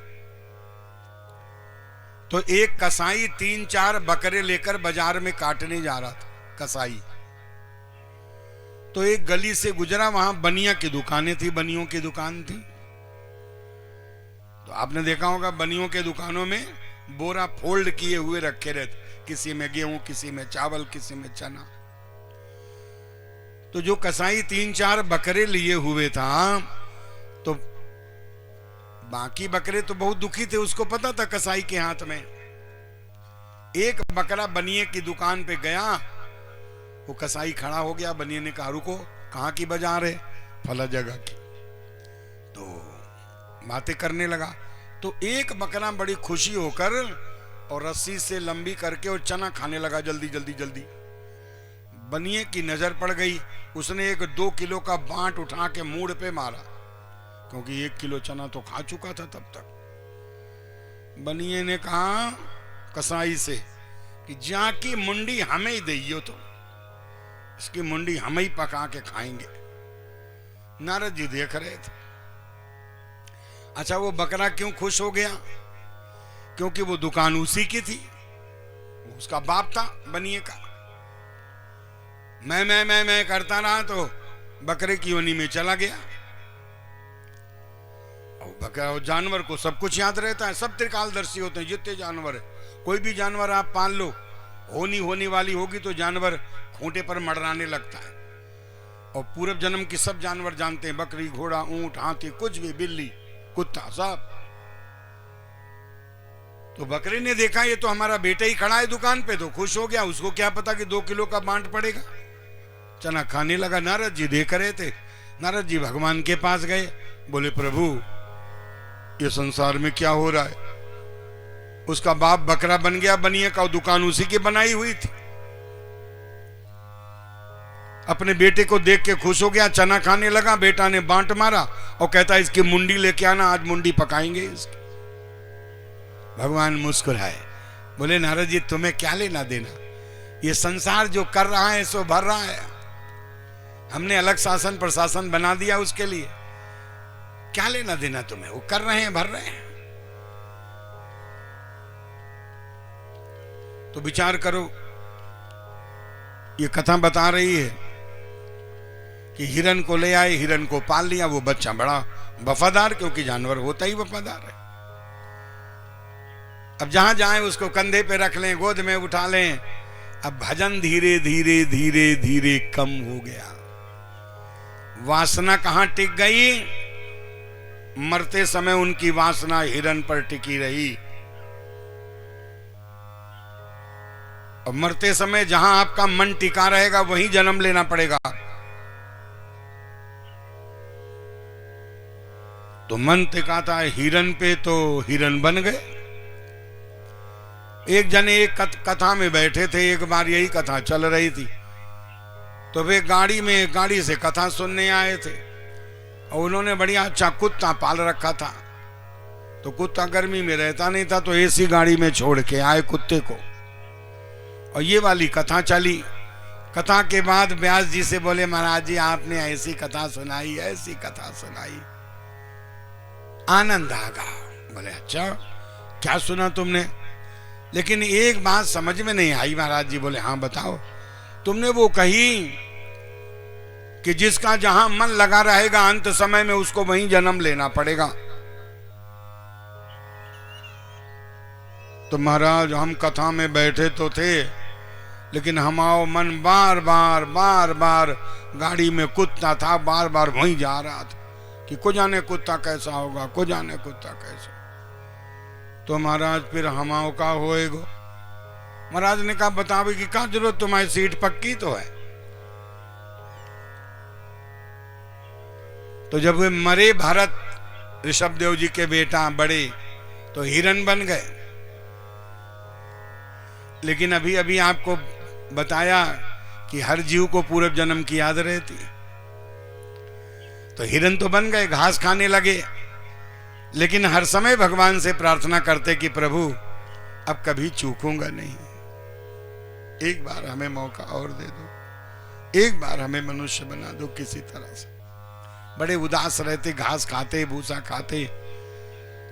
तो एक कसाई 3-4 बकरे लेकर बाजार में काटने जा रहा था। कसाई तो एक गली से गुजरा, वहां बनिया की दुकानें थी, बनियों की दुकान थी। तो आपने देखा होगा बनियों के दुकानों में बोरा फोल्ड किए हुए रखे रहते, किसी में गेहूं, किसी में चावल, किसी में चना। तो जो कसाई 3-4 बकरे लिए हुए था, तो बाकी बकरे तो बहुत दुखी थे, उसको पता था कसाई के हाथ में। एक बकरा बनिए की दुकान पे गया, वो कसाई खड़ा हो गया। बनिए ने कहा, रुको, कहाँ की बाजार है? फला जगह की। तो बातें करने लगा। तो एक बकरा बड़ी खुशी होकर और रस्सी से लंबी करके और चना खाने लगा, जल्दी जल्दी जल्दी। बनिए की नजर पड़ गई, उसने एक 2 किलो का बांट उठा के मूड़ पे मारा, क्योंकि 1 किलो चना तो खा चुका था तब तक। बनिए ने कहा कसाई से कि जाकी मुंडी हमें ही दइयो, तो इसकी मुंडी हम ही पका के खाएंगे। नारद जी देख रहे थे। अच्छा, वो बकरा क्यों खुश हो गया? क्योंकि वो दुकान उसी की थी, वो उसका बाप था बनिए का। मैं करता रहा तो बकरे की योनि में चला गया। और बकरा और जानवर को सब कुछ याद रहता है, सब त्रिकालदर्शी होते हैं जितने जानवर है। कोई भी जानवर आप पाल लो, होने वाली होगी तो जानवर खूंटे पर मडराने लगता है। और पूर्व जन्म की सब जानवर जानते हैं, बकरी, घोड़ा, ऊंट, हाथी, कुछ भी, बिल्ली, कुत्ता, सब। तो बकरे ने देखा ये तो हमारा बेटा ही खड़ा है दुकान पे, तो खुश हो गया। उसको क्या पता कि 2 किलो का बांट पड़ेगा। चना खाने लगा। नारद जी देख रहे थे। नारद जी भगवान के पास गए, बोले प्रभु ये संसार में क्या हो रहा है। उसका बाप बकरा बन गया, बनिए का दुकान उसी की बनाई हुई थी। अपने बेटे को देख के खुश हो गया, चना खाने लगा। बेटा ने बांट मारा और कहता इसकी मुंडी लेके आना, आज मुंडी पकाएंगे इसकी। भगवान मुस्कुराए, बोले नारद जी तुम्हें क्या लेना देना, ये संसार जो कर रहा है सो भर रहा है। हमने अलग शासन प्रशासन बना दिया उसके लिए, क्या लेना देना तुम्हें, वो कर रहे हैं, भर रहे हैं। तो विचार करो, ये कथा बता रही है कि हिरन को ले आए, हिरन को पाल लिया, वो बच्चा बड़ा वफादार, क्योंकि जानवर होता ही वफादार है। अब जहां जाए उसको कंधे पे रख लें, गोद में उठा लें। अब भजन धीरे धीरे धीरे धीरे कम हो गया। वासना कहां टिक गई, मरते समय उनकी वासना हिरन पर टिकी रही। और मरते समय जहां आपका मन टिका रहेगा वहीं जन्म लेना पड़ेगा। तो मन टिकाता है हिरन पे, तो हिरन बन गए। एक जने एक कथा में बैठे थे, एक बार यही कथा चल रही थी, तो वे गाड़ी से कथा सुनने आए थे। और उन्होंने बढ़िया अच्छा कुत्ता पाल रखा था। तो कुत्ता गर्मी में रहता नहीं था, तो एसी गाड़ी में छोड़ के आए कुत्ते को। और ये वाली कथा चली। कथा के बाद व्यास जी से बोले महाराज जी आपने ऐसी कथा सुनाई, ऐसी कथा सुनाई, आनंद आ गया। बोले अच्छा क्या सुना तुमने, लेकिन एक बात समझ में नहीं आई महाराज जी। बोले हाँ बताओ। तुमने वो कही कि जिसका जहां मन लगा रहेगा अंत समय में उसको वहीं जन्म लेना पड़ेगा। तो महाराज हम कथा में बैठे तो थे, लेकिन हमारा मन बार बार गाड़ी में कुत्ता था, बार बार वहीं जा रहा था कि को जाने कुत्ता कैसा होगा, को जाने कुत्ता कैसा। तो महाराज फिर हमाओ का होएगो। महाराज ने कहा बतावे कि क्या जरूरत, तुम्हारी सीट पक्की तो है। तो जब वे मरे भरत, ऋषभदेव जी के बेटा बड़े, तो हिरन बन गए। लेकिन अभी अभी आपको बताया कि हर जीव को पूर्व जन्म की याद रहती है। तो हिरन तो बन गए, घास खाने लगे, लेकिन हर समय भगवान से प्रार्थना करते कि प्रभु अब कभी चूकूंगा नहीं, एक बार हमें मौका और दे दो, एक बार हमें मनुष्य बना दो किसी तरह से। बड़े उदास रहते, घास खाते, भूसा खाते,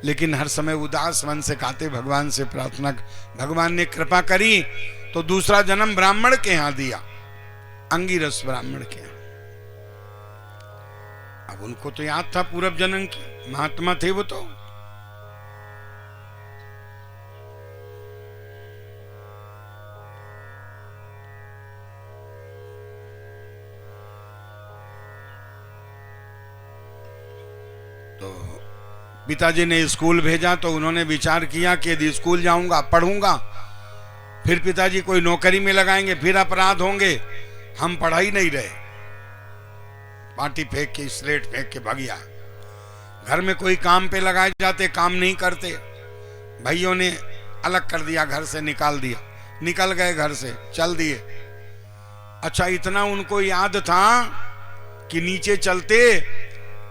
लेकिन हर समय उदास मन से खाते, भगवान से प्रार्थना। भगवान ने कृपा करी तो दूसरा जन्म ब्राह्मण के यहां दिया, अंगिरस ब्राह्मण के यहां। अब उनको तो याद था पूर्व जन्म की, महात्मा थे वो तो। पिताजी ने स्कूल भेजा तो उन्होंने विचार किया कि यदि स्कूल जाऊंगा, पढ़ूंगा, फिर पिताजी कोई नौकरी में लगाएंगे, फिर अपराध होंगे। हम पढ़ाई नहीं रहे, पार्टी फेंक के, स्लेट फेंक के भगिया। घर में कोई काम पे लगाए जाते, काम नहीं करते। भाइयों ने अलग कर दिया, घर से निकाल दिया, निकल गए घर से, चल दिए। अच्छा इतना उनको याद था कि नीचे चलते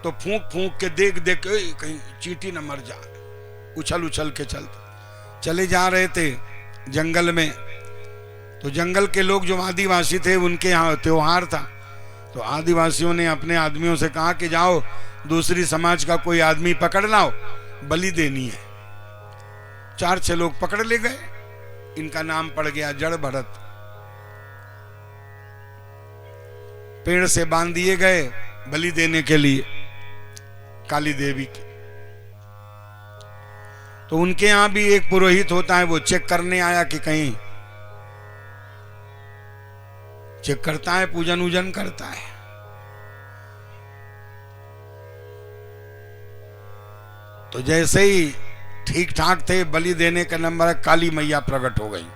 तो फूंक फूंक के देख देख के कहीं चींटी न मर जाए, उछल उछल के चलते। चले जा रहे थे जंगल में, तो जंगल के लोग जो आदिवासी थे उनके यहाँ त्योहार था। तो आदिवासियों ने अपने आदमियों से कहा कि जाओ दूसरी समाज का कोई आदमी पकड़ लाओ, बलि देनी है। 4-6 लोग पकड़ ले गए। इनका नाम पड़ गया जड़ भरत। पेड़ से बांध दिए गए बलि देने के लिए काली देवी की। तो उनके यहाँ भी एक पुरोहित होता है, वो चेक करने आया कि कहीं चेक करता है, पूजन वूजन करता है। तो जैसे ही ठीक ठाक थे, बलि देने का नंबर, काली मैया प्रकट हो गई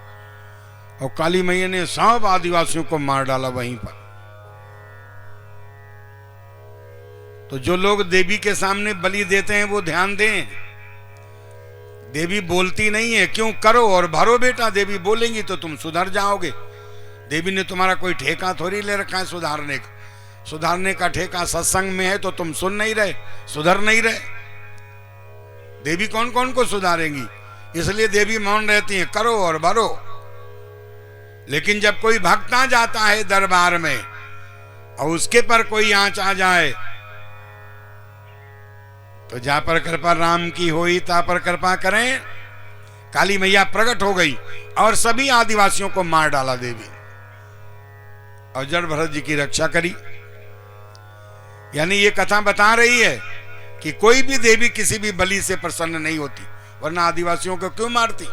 और काली मैया ने सब आदिवासियों को मार डाला वहीं पर। तो जो लोग देवी के सामने बलि देते हैं वो ध्यान दें, देवी बोलती नहीं है, क्यों? करो और भरो बेटा, देवी बोलेंगी तो तुम सुधर जाओगे। देवी ने तुम्हारा कोई ठेका थोड़ी ले रखा है सुधारने का। सुधारने का ठेका सत्संग में है तो तुम सुन नहीं रहे, सुधर नहीं रहे। देवी कौन कौन को सुधारेंगी? इसलिए देवी मौन रहती है, करो और भरो। लेकिन जब कोई भक्त आ जाता है दरबार में और उसके पर कोई आंच आ जाए तो जा पर कृपा राम की होई ता पर कृपा करें। काली मैया प्रकट हो गई और सभी आदिवासियों को मार डाला देवी, और जड़ भरत जी की रक्षा करी। यानी ये कथा बता रही है कि कोई भी देवी किसी भी बलि से प्रसन्न नहीं होती, वरना आदिवासियों को क्यों मारती?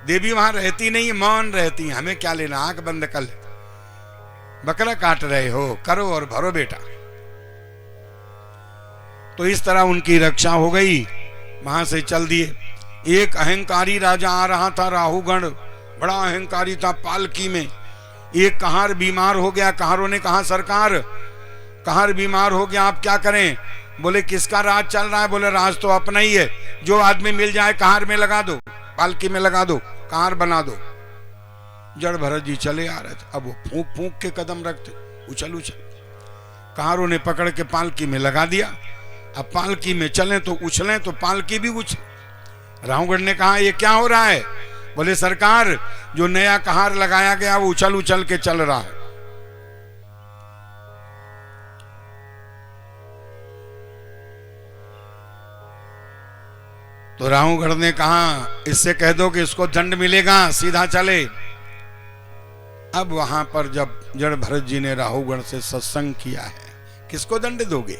देवी वहां रहती नहीं, मौन रहती। हमें क्या लेना, आंख बंद कर ले। बकरा काट रहे हो, करो और भरो बेटा। तो इस तरह उनकी रक्षा हो गई, वहां से चल दिए। एक अहंकारी राजा आ रहा था, राहुगण, बड़ा अहंकारी था। पालकी में एक कहार बीमार हो गया। कहारों ने कहा, सरकार कहार बीमार हो गया, आप क्या करें? बोले किसका राज चल रहा है? बोले राज तो अपना ही है, जो आदमी मिल जाए कहार में लगा दो, पालकी में लगा दो, कहार बना दो। जड़ भरत जी चले आ रहे थे, अब वो फूंक फूंक के कदम रखते, उछल उछल। कहारों ने पकड़ के पालकी में लगा दिया। अब पालकी में चलें तो उछलें तो पालकी भी उछले। राहुगढ़ ने कहा, ये क्या हो रहा है? बोले सरकार, जो नया कहार लगाया गया वो उछल उछल के चल रहा है। तो राहुगढ़ ने कहा, इससे कह दो कि इसको दंड मिलेगा, सीधा चले। अब वहां पर जब जड़ भरत जी ने राहुगढ़ से सत्संग किया है, किसको दंड दोगे?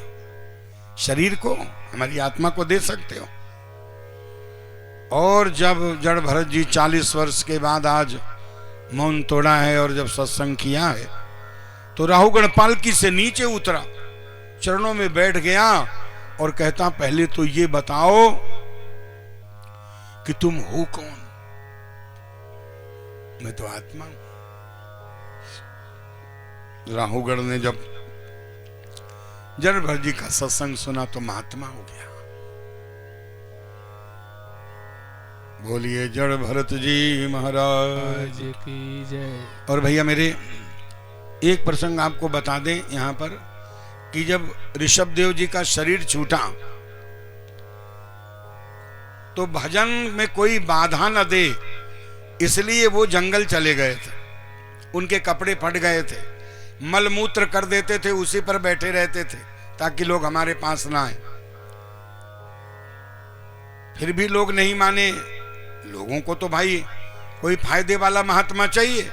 शरीर को, हमारी आत्मा को दे सकते हो। और जब जड़ भरत जी 40 वर्ष के बाद आज मौन तोड़ा है और जब सत्संग किया है, तो राहुगढ़ पालकी से नीचे उतरा, चरणों में बैठ गया और कहता, पहले तो ये बताओ कि तुम हो कौन? मैं तो आत्मा हूं। राहुगढ़ ने जब जड़ भरत जी का सत्संग सुना तो महात्मा हो गया। बोलिए जड़ भरत जी महाराज की जय। और भैया मेरे, एक प्रसंग आपको बता दें यहां पर कि जब ऋषभ देव जी का शरीर छूटा तो भजन में कोई बाधा न दे, इसलिए वो जंगल चले गए थे। उनके कपड़े फट गए थे, मलमूत्र कर देते थे, उसी पर बैठे रहते थे ताकि लोग हमारे पास ना आए। फिर भी लोग नहीं माने। लोगों को तो भाई कोई फायदे वाला महात्मा चाहिए।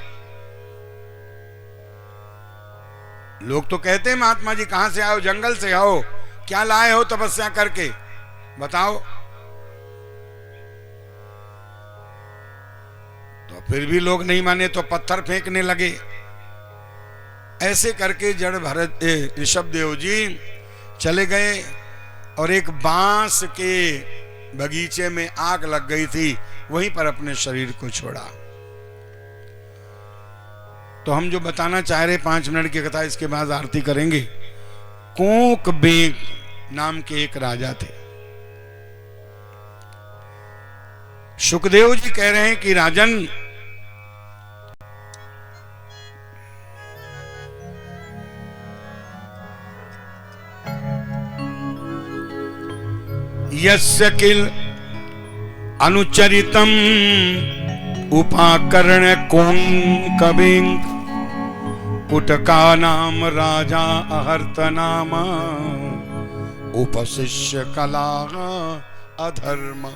लोग तो कहते हैं, महात्मा जी कहां से आओ? जंगल से आओ। क्या लाए हो तपस्या करके, बताओ? तो फिर भी लोग नहीं माने तो पत्थर फेंकने लगे। ऐसे करके जड़ भरत ऋषभ देव जी चले गए और एक बांस के बगीचे में आग लग गई थी, वहीं पर अपने शरीर को छोड़ा। तो हम जो बताना चाह रहे 5 मिनट की कथा, इसके बाद आरती करेंगे। कोक बेग नाम के एक राजा थे। सुखदेव जी कह रहे हैं कि राजन, यस्य किल अनुचरितम उपाकर्ण कोंकबिंग कुटका नाम राजा अहर्त नामा उपशिष्य कला अधर्म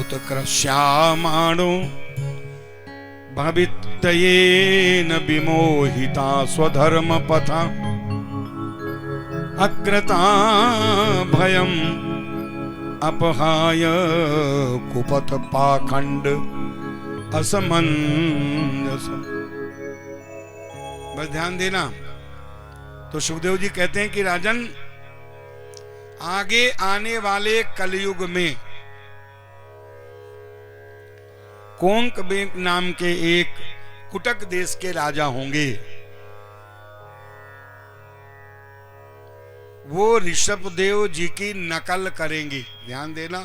उत्कृष्यामाणो भवित्ययेन विमोहिता स्वधर्म पथा अकृता भयम अपहाय कुपत पाखंड असमंजस। बस ध्यान देना। तो सुखदेव जी कहते हैं कि राजन, आगे आने वाले कलयुग में कोंक बेक नाम के एक कुटक देश के राजा होंगे। वो ऋषभदेव जी की नकल करेंगे। ध्यान देना।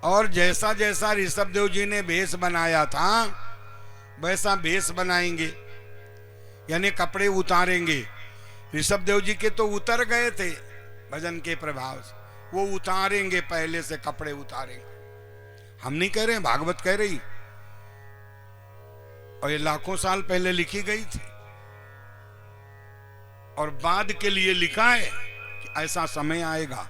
और जैसा जैसा ऋषभदेव जी ने भेष बनाया था वैसा भेष बनाएंगे, यानी कपड़े उतारेंगे। ऋषभदेव जी के तो उतर गए थे भजन के प्रभाव से, वो उतारेंगे, पहले से कपड़े उतारेंगे। हम नहीं कह रहे, भागवत कह रही, और ये लाखों साल पहले लिखी गई थी और बाद के लिए लिखा है कि ऐसा समय आएगा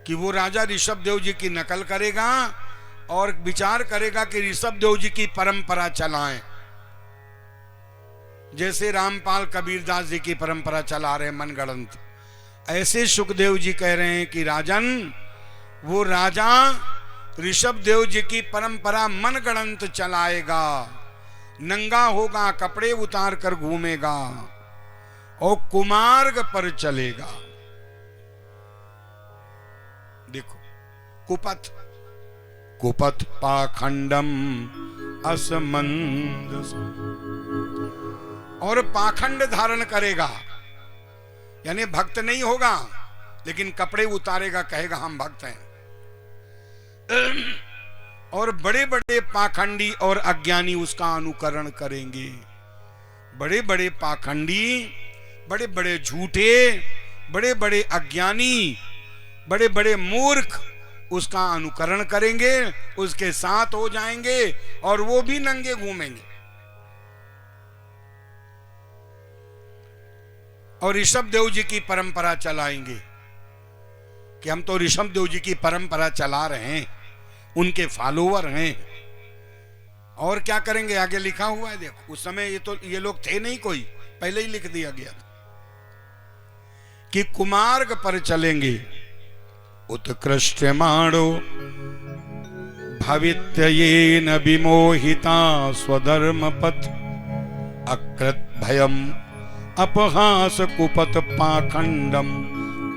कि वो राजा ऋषभदेव जी की नकल करेगा और विचार करेगा कि ऋषभदेव जी की परंपरा चलाएं। जैसे रामपाल कबीरदास जी की परंपरा चला रहे मनगढ़ंत, ऐसे सुखदेव जी कह रहे हैं कि राजन, वो राजा ऋषभदेव जी की परंपरा मनगढ़ंत चलाएगा, नंगा होगा, कपड़े उतार कर घूमेगा और कुमार्ग पर चलेगा। देखो, कुपथ कुपथ पाखंडम असमंजस, और पाखंड धारण करेगा, यानी भक्त नहीं होगा लेकिन कपड़े उतारेगा, कहेगा हम भक्त हैं। और बड़े बड़े पाखंडी और अज्ञानी उसका अनुकरण करेंगे। बड़े बड़े पाखंडी, बड़े बड़े झूठे, बड़े बड़े अज्ञानी, बड़े बड़े मूर्ख उसका अनुकरण करेंगे, उसके साथ हो जाएंगे और वो भी नंगे घूमेंगे। और ऋषभदेव जी की परंपरा चलाएंगे कि हम तो ऋषभदेव जी की परंपरा चला रहे हैं, उनके फॉलोवर हैं। और क्या करेंगे, आगे लिखा हुआ है, देखो। उस समय ये लोग थे नहीं, कोई पहले ही लिख दिया गया था कि कुमार्ग पर चलेंगे। उत्कृष्टमाणो भवित्ययेन विमोहिता स्वधर्म पथ अकृत भयम अपहास कुपत पाखंडम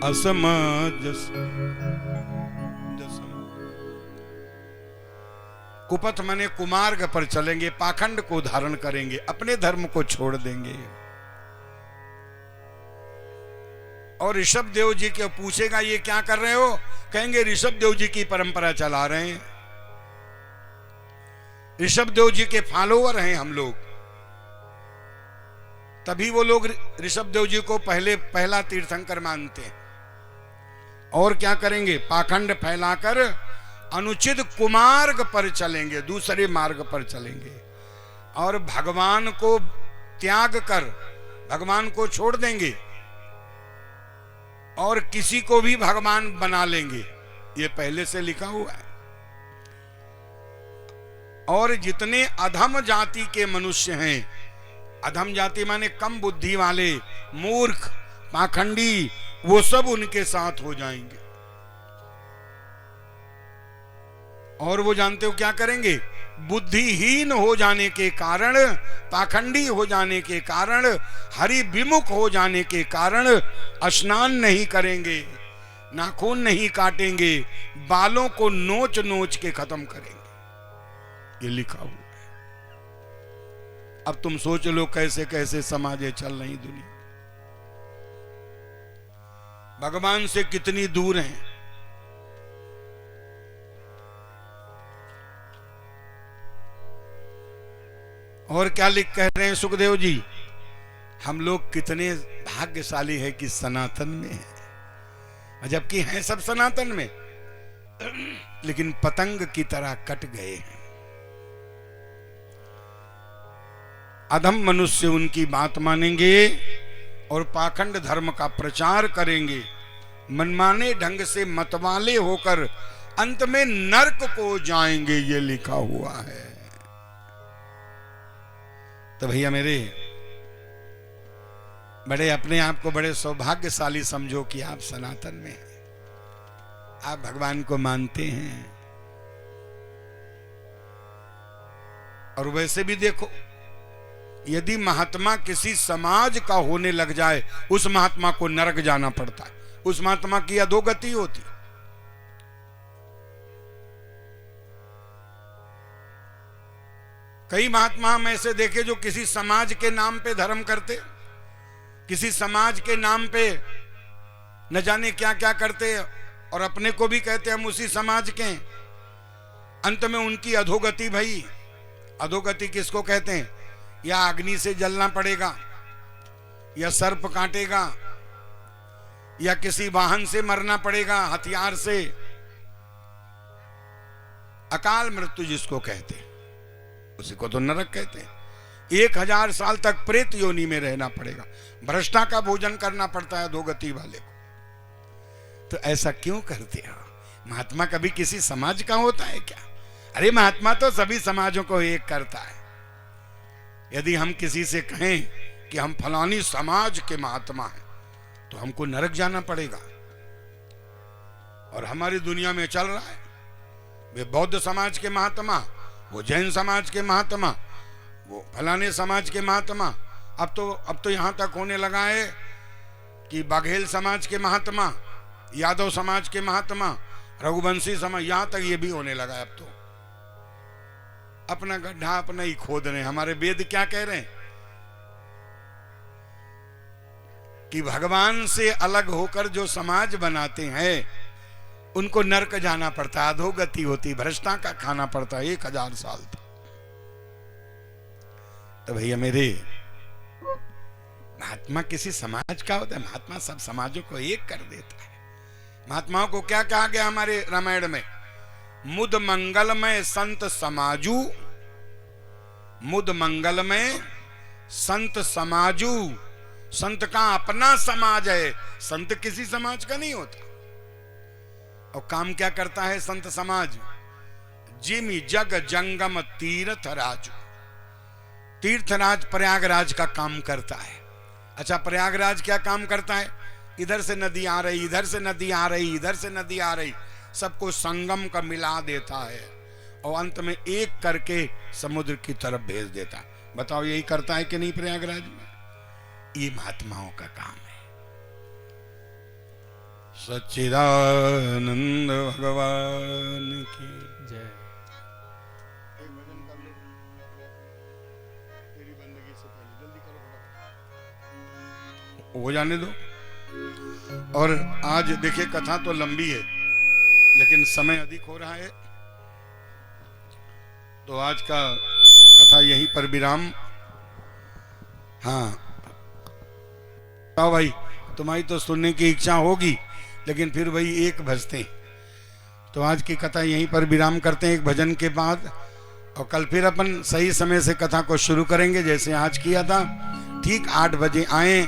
असमजस। कुपथ माने कुमार्ग पर चलेंगे, पाखंड को धारण करेंगे, अपने धर्म को छोड़ देंगे। और ऋषभदेव जी के पूछेगा ये क्या कर रहे हो, कहेंगे ऋषभदेव जी की परंपरा चला रहे हैं, ऋषभदेव जी के फॉलोवर हैं हम लोग। तभी वो लोग ऋषभदेव जी को पहला तीर्थंकर मानते हैं। और क्या करेंगे, पाखंड फैलाकर अनुचित कुमार्ग पर चलेंगे, दूसरे मार्ग पर चलेंगे और भगवान को त्याग कर भगवान को छोड़ देंगे और किसी को भी भगवान बना लेंगे। ये पहले से लिखा हुआ है। और जितने अधम जाति के मनुष्य हैं, अधम जाति माने कम बुद्धि वाले, मूर्ख, पाखंडी, वो सब उनके साथ हो जाएंगे। और वो जानते हो क्या करेंगे, बुद्धिहीन हो जाने के कारण, पाखंडी हो जाने के कारण, हरि विमुख हो जाने के कारण स्नान नहीं करेंगे, नाखून नहीं काटेंगे, बालों को नोच नोच के खत्म करेंगे। ये लिखा हुआ है। अब तुम सोच लो कैसे कैसे समाजें चल रही दुनिया, भगवान से कितनी दूर हैं। और क्या लिख कह रहे हैं सुखदेव जी, हम लोग कितने भाग्यशाली है कि सनातन में है, जबकि हैं सब सनातन में, लेकिन पतंग की तरह कट गए हैं। अधम मनुष्य उनकी बात मानेंगे और पाखंड धर्म का प्रचार करेंगे, मनमाने ढंग से मतवाले होकर अंत में नरक को जाएंगे। ये लिखा हुआ है। तो भैया मेरे, बड़े अपने आप को बड़े सौभाग्यशाली समझो कि आप सनातन में हैं, आप भगवान को मानते हैं। और वैसे भी देखो, यदि महात्मा किसी समाज का होने लग जाए, उस महात्मा को नरक जाना पड़ता है, उस महात्मा की अधोगति होती। कई महात्मा हम ऐसे देखे जो किसी समाज के नाम पे धर्म करते, किसी समाज के नाम पे न जाने क्या क्या करते, और अपने को भी कहते हम उसी समाज के हैं। अंत में उनकी अधोगति भई। अधोगति किसको कहते हैं? या अग्नि से जलना पड़ेगा, या सर्प काटेगा, या किसी वाहन से मरना पड़ेगा, हथियार से। अकाल मृत्यु जिसको कहते हैं, उसी को तो नरक कहते हैं। 1000 साल तक प्रेत योनि में रहना पड़ेगा, भ्रष्टा का भोजन करना पड़ता है अधोगति वाले को। तो ऐसा क्यों करते हो? महात्मा कभी किसी समाज का होता है क्या? अरे महात्मा तो सभी समाजों को एक करता है। यदि हम किसी से कहें कि हम फलानी समाज के महात्मा हैं, तो हमको नरक जाना पड़ेगा। और हमारी दुनिया में चल रहा है, वे बौद्ध समाज के महात्मा, वो जैन समाज के महात्मा, वो फलाने समाज के महात्मा। अब तो यहां तक होने लगा है कि बाघेल समाज के महात्मा, यादव समाज के महात्मा, रघुवंशी समाज, यहां तक ये भी होने लगा है। अब तो अपना गड्ढा अपना ही खोद रहे हैं। हमारे वेद क्या कह रहे हैं कि भगवान से अलग होकर जो समाज बनाते हैं उनको नरक जाना पड़ता, अधोगति होती, भ्रष्टा का खाना पड़ता 1000 साल तक। तो भैया मेरे, महात्मा किसी समाज का होता है? महात्मा सब समाजों को एक कर देता है। महात्माओं को क्या कहा गया हमारे रामायण में? मुद मंगलमय संत समाजू, मुद मंगलमय संत समाजू। संत का अपना समाज है, संत किसी समाज का नहीं होता। और काम क्या करता है संत समाज? जिमि जग जंगम तीर्थ राजू। तीर्थराज प्रयागराज का काम करता है। अच्छा, प्रयागराज क्या काम करता है? इधर से नदी आ रही, इधर से नदी आ रही, इधर से नदी आ रही, सबको संगम का मिला देता है और अंत में एक करके समुद्र की तरफ भेज देता है। बताओ यही करता है कि नहीं प्रयागराज में? ये महात्माओं का काम है। सच्चिदानंद भगवान की जय। तेरी बंदगी से पहले जल्दी करो, हो जाने दो। और आज देखिए कथा तो लंबी है लेकिन समय अधिक हो रहा है, तो आज का कथा यहीं पर विराम। हाँ भाई, तुम्हारी तो सुनने की इच्छा होगी लेकिन फिर वही 1 बजते, तो आज की कथा यहीं पर विराम करते हैं 1 भजन के बाद। और कल फिर अपन सही समय से कथा को शुरू करेंगे जैसे आज किया था, ठीक 8 बजे आए।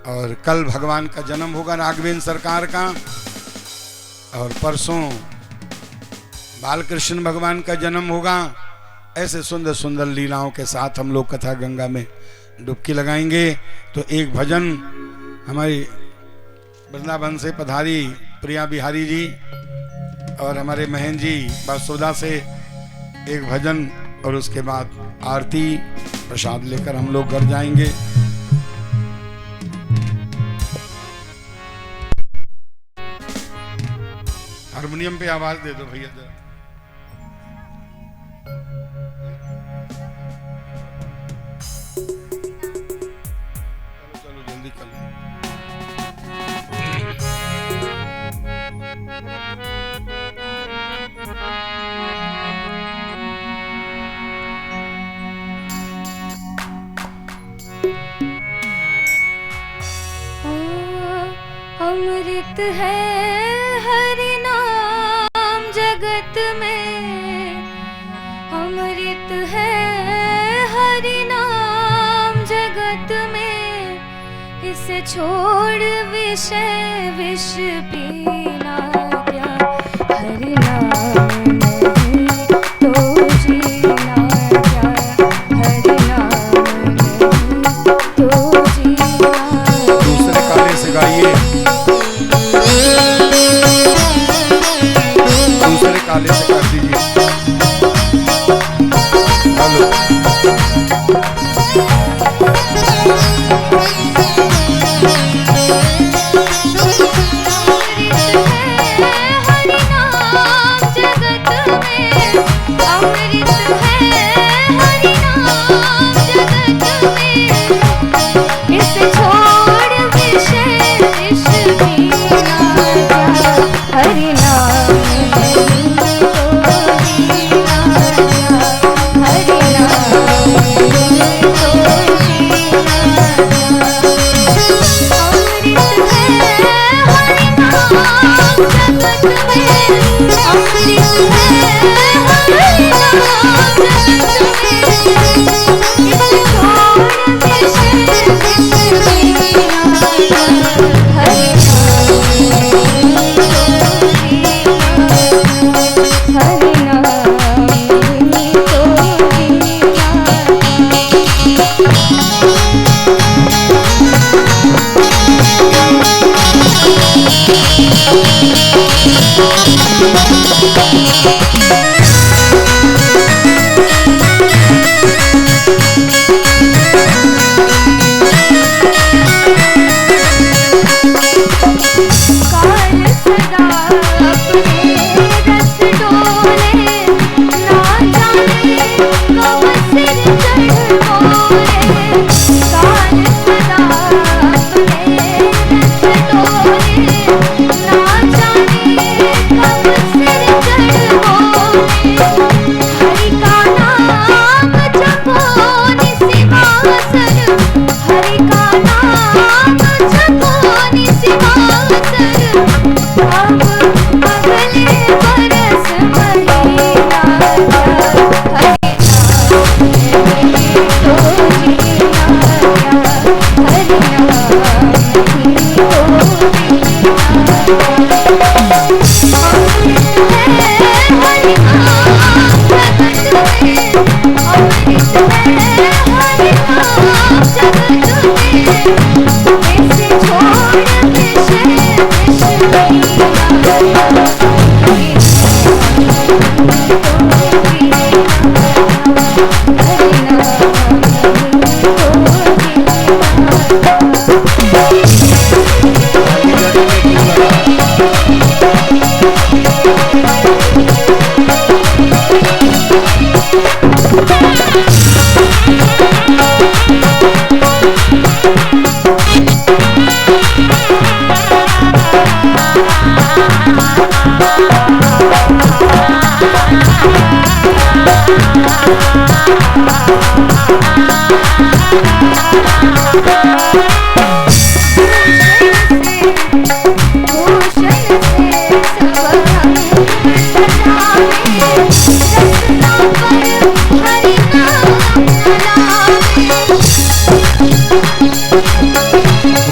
और कल भगवान का जन्म होगा राघवेंद्र सरकार का, और परसों बालकृष्ण भगवान का जन्म होगा। ऐसे सुंदर सुंदर लीलाओं के साथ हम लोग कथा गंगा में डुबकी लगाएंगे। तो 1 भजन हमारी वृंदावन से पधारी प्रिया बिहारी जी और हमारे महन जी बासुदा से 1 भजन, और उसके बाद आरती प्रसाद लेकर हम लोग घर जाएंगे। हारमोनियम पे आवाज दे दो भैया जरा। चलो जल्दी कर लो। अमृत है हरि नाम जगत में, अमृत है हरि नाम जगत में, इसे छोड़ विषय विष पीना क्या, हरि नाम नहीं तो जीना क्या, हरि नाम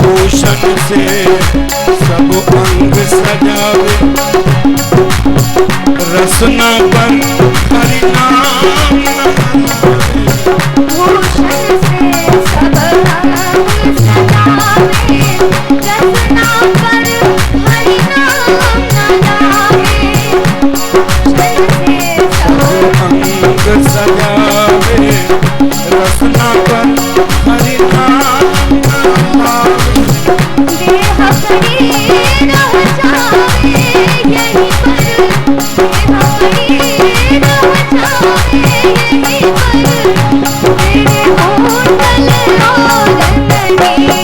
भूषण से सब अंग सजावे, रसना पर हरि नाम भूषण से सब अंग सजावे, रसना पर हरि नाम लावे। भूषण से सब अंग सजावे, रसना पर हरि नाम लावे। देह पड़ी रह जावे यहीं पर, देह पड़ी रह जावे यहीं पर, तेरे होटल और नदिया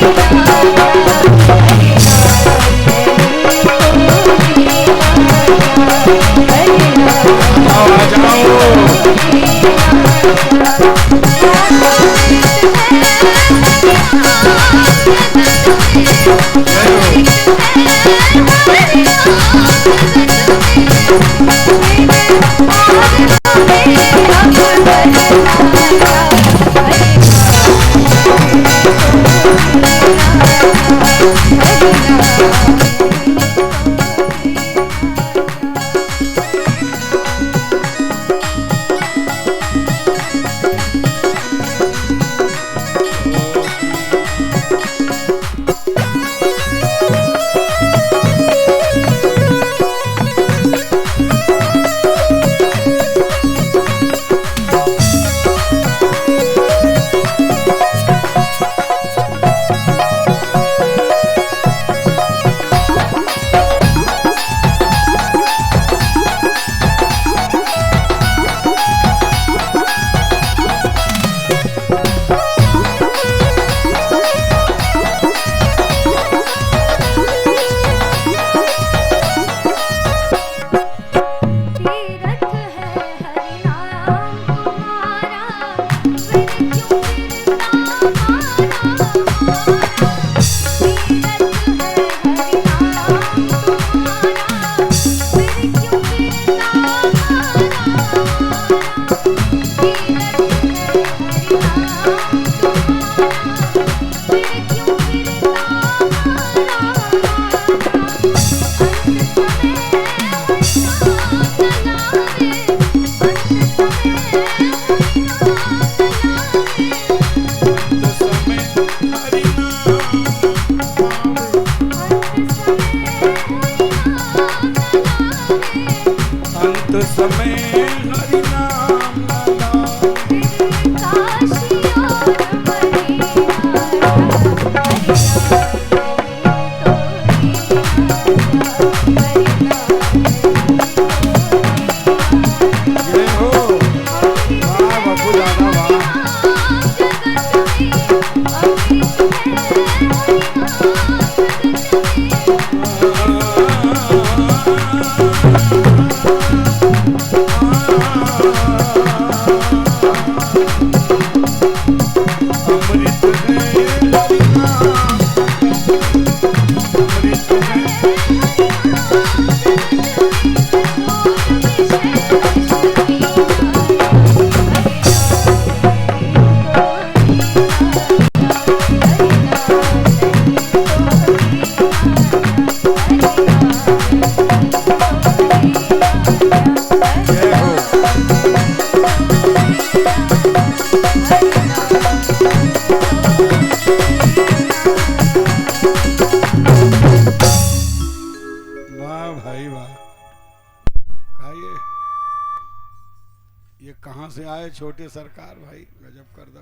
ये कहाँ से आए छोटे सरकार भाई, गजब कर दो।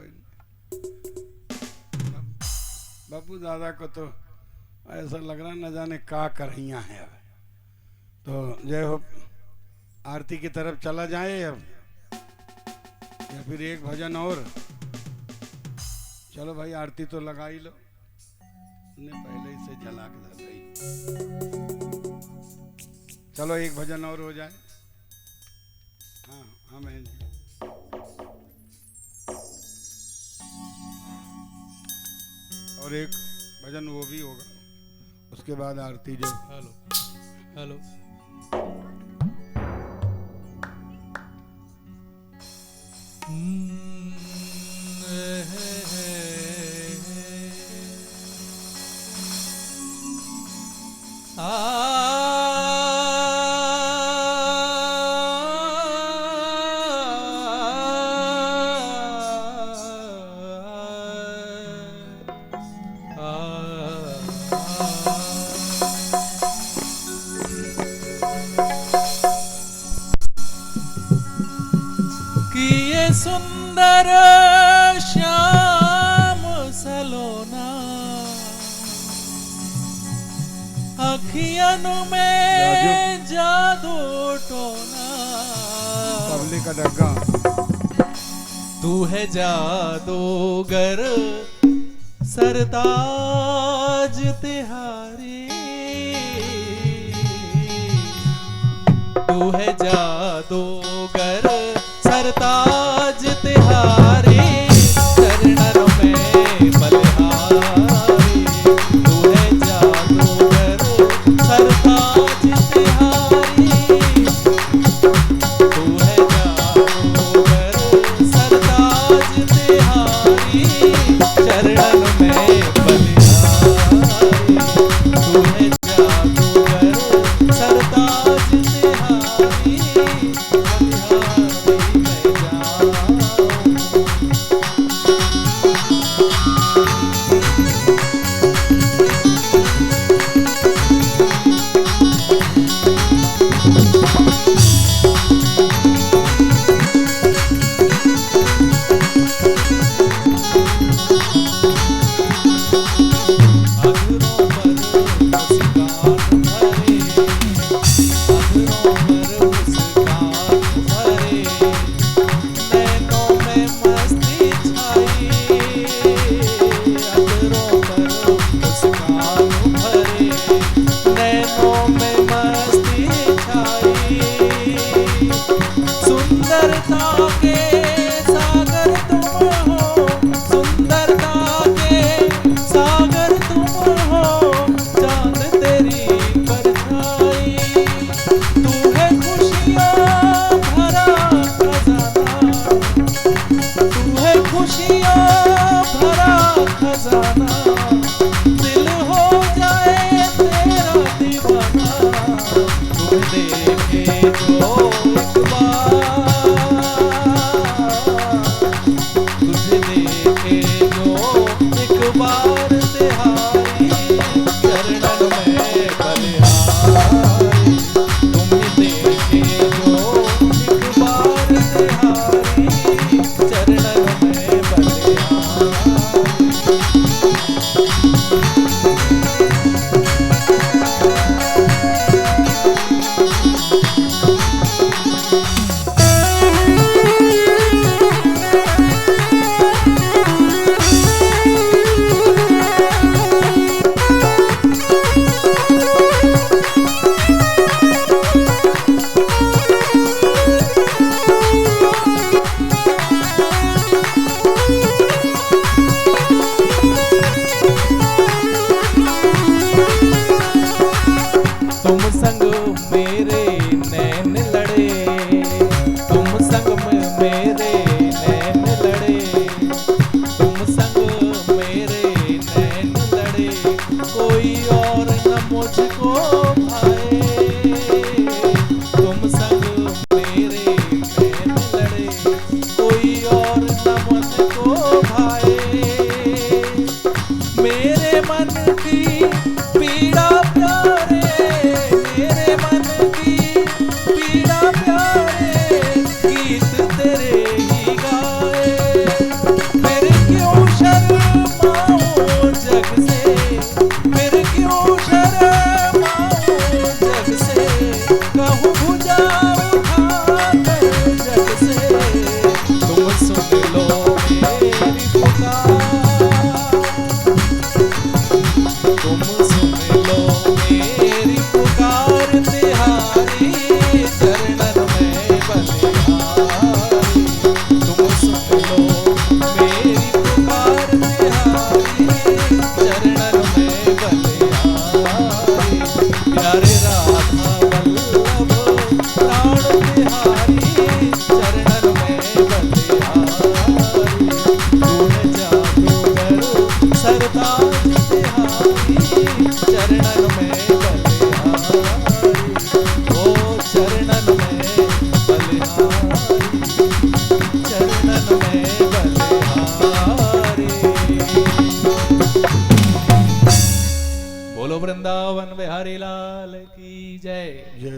बापू दादा को तो ऐसा लग रहा न जाने का करहिया है। अब तो जय हो, आरती की तरफ चला जाए अब, या फिर एक भजन और। चलो भाई आरती तो लगा ही लो, ने पहले ही से जला के धर गई। चलो एक भजन और हो जाए। हाँ हाँ बहन जी। और एक भजन वो भी होगा, उसके बाद आरती जय। हेलो हेलो कि ये सुंदर श्याम सलोना अखियन में जादू टोना, तबले का डग्गा। तू है जादूगर सरताज तिहारी, तू है जादूगर सरताज तिहारी, चरणों में बलिहारी, तू है जादूगर सरताज तिहारी, तू है जादूगर सरताज तिहारी, चरणों में बलिहारी, तू है जादूगर सरताज तिहारी, बलिहारी मैं जाऊं। बोलो वृंदावन बिहारी लाल की जय।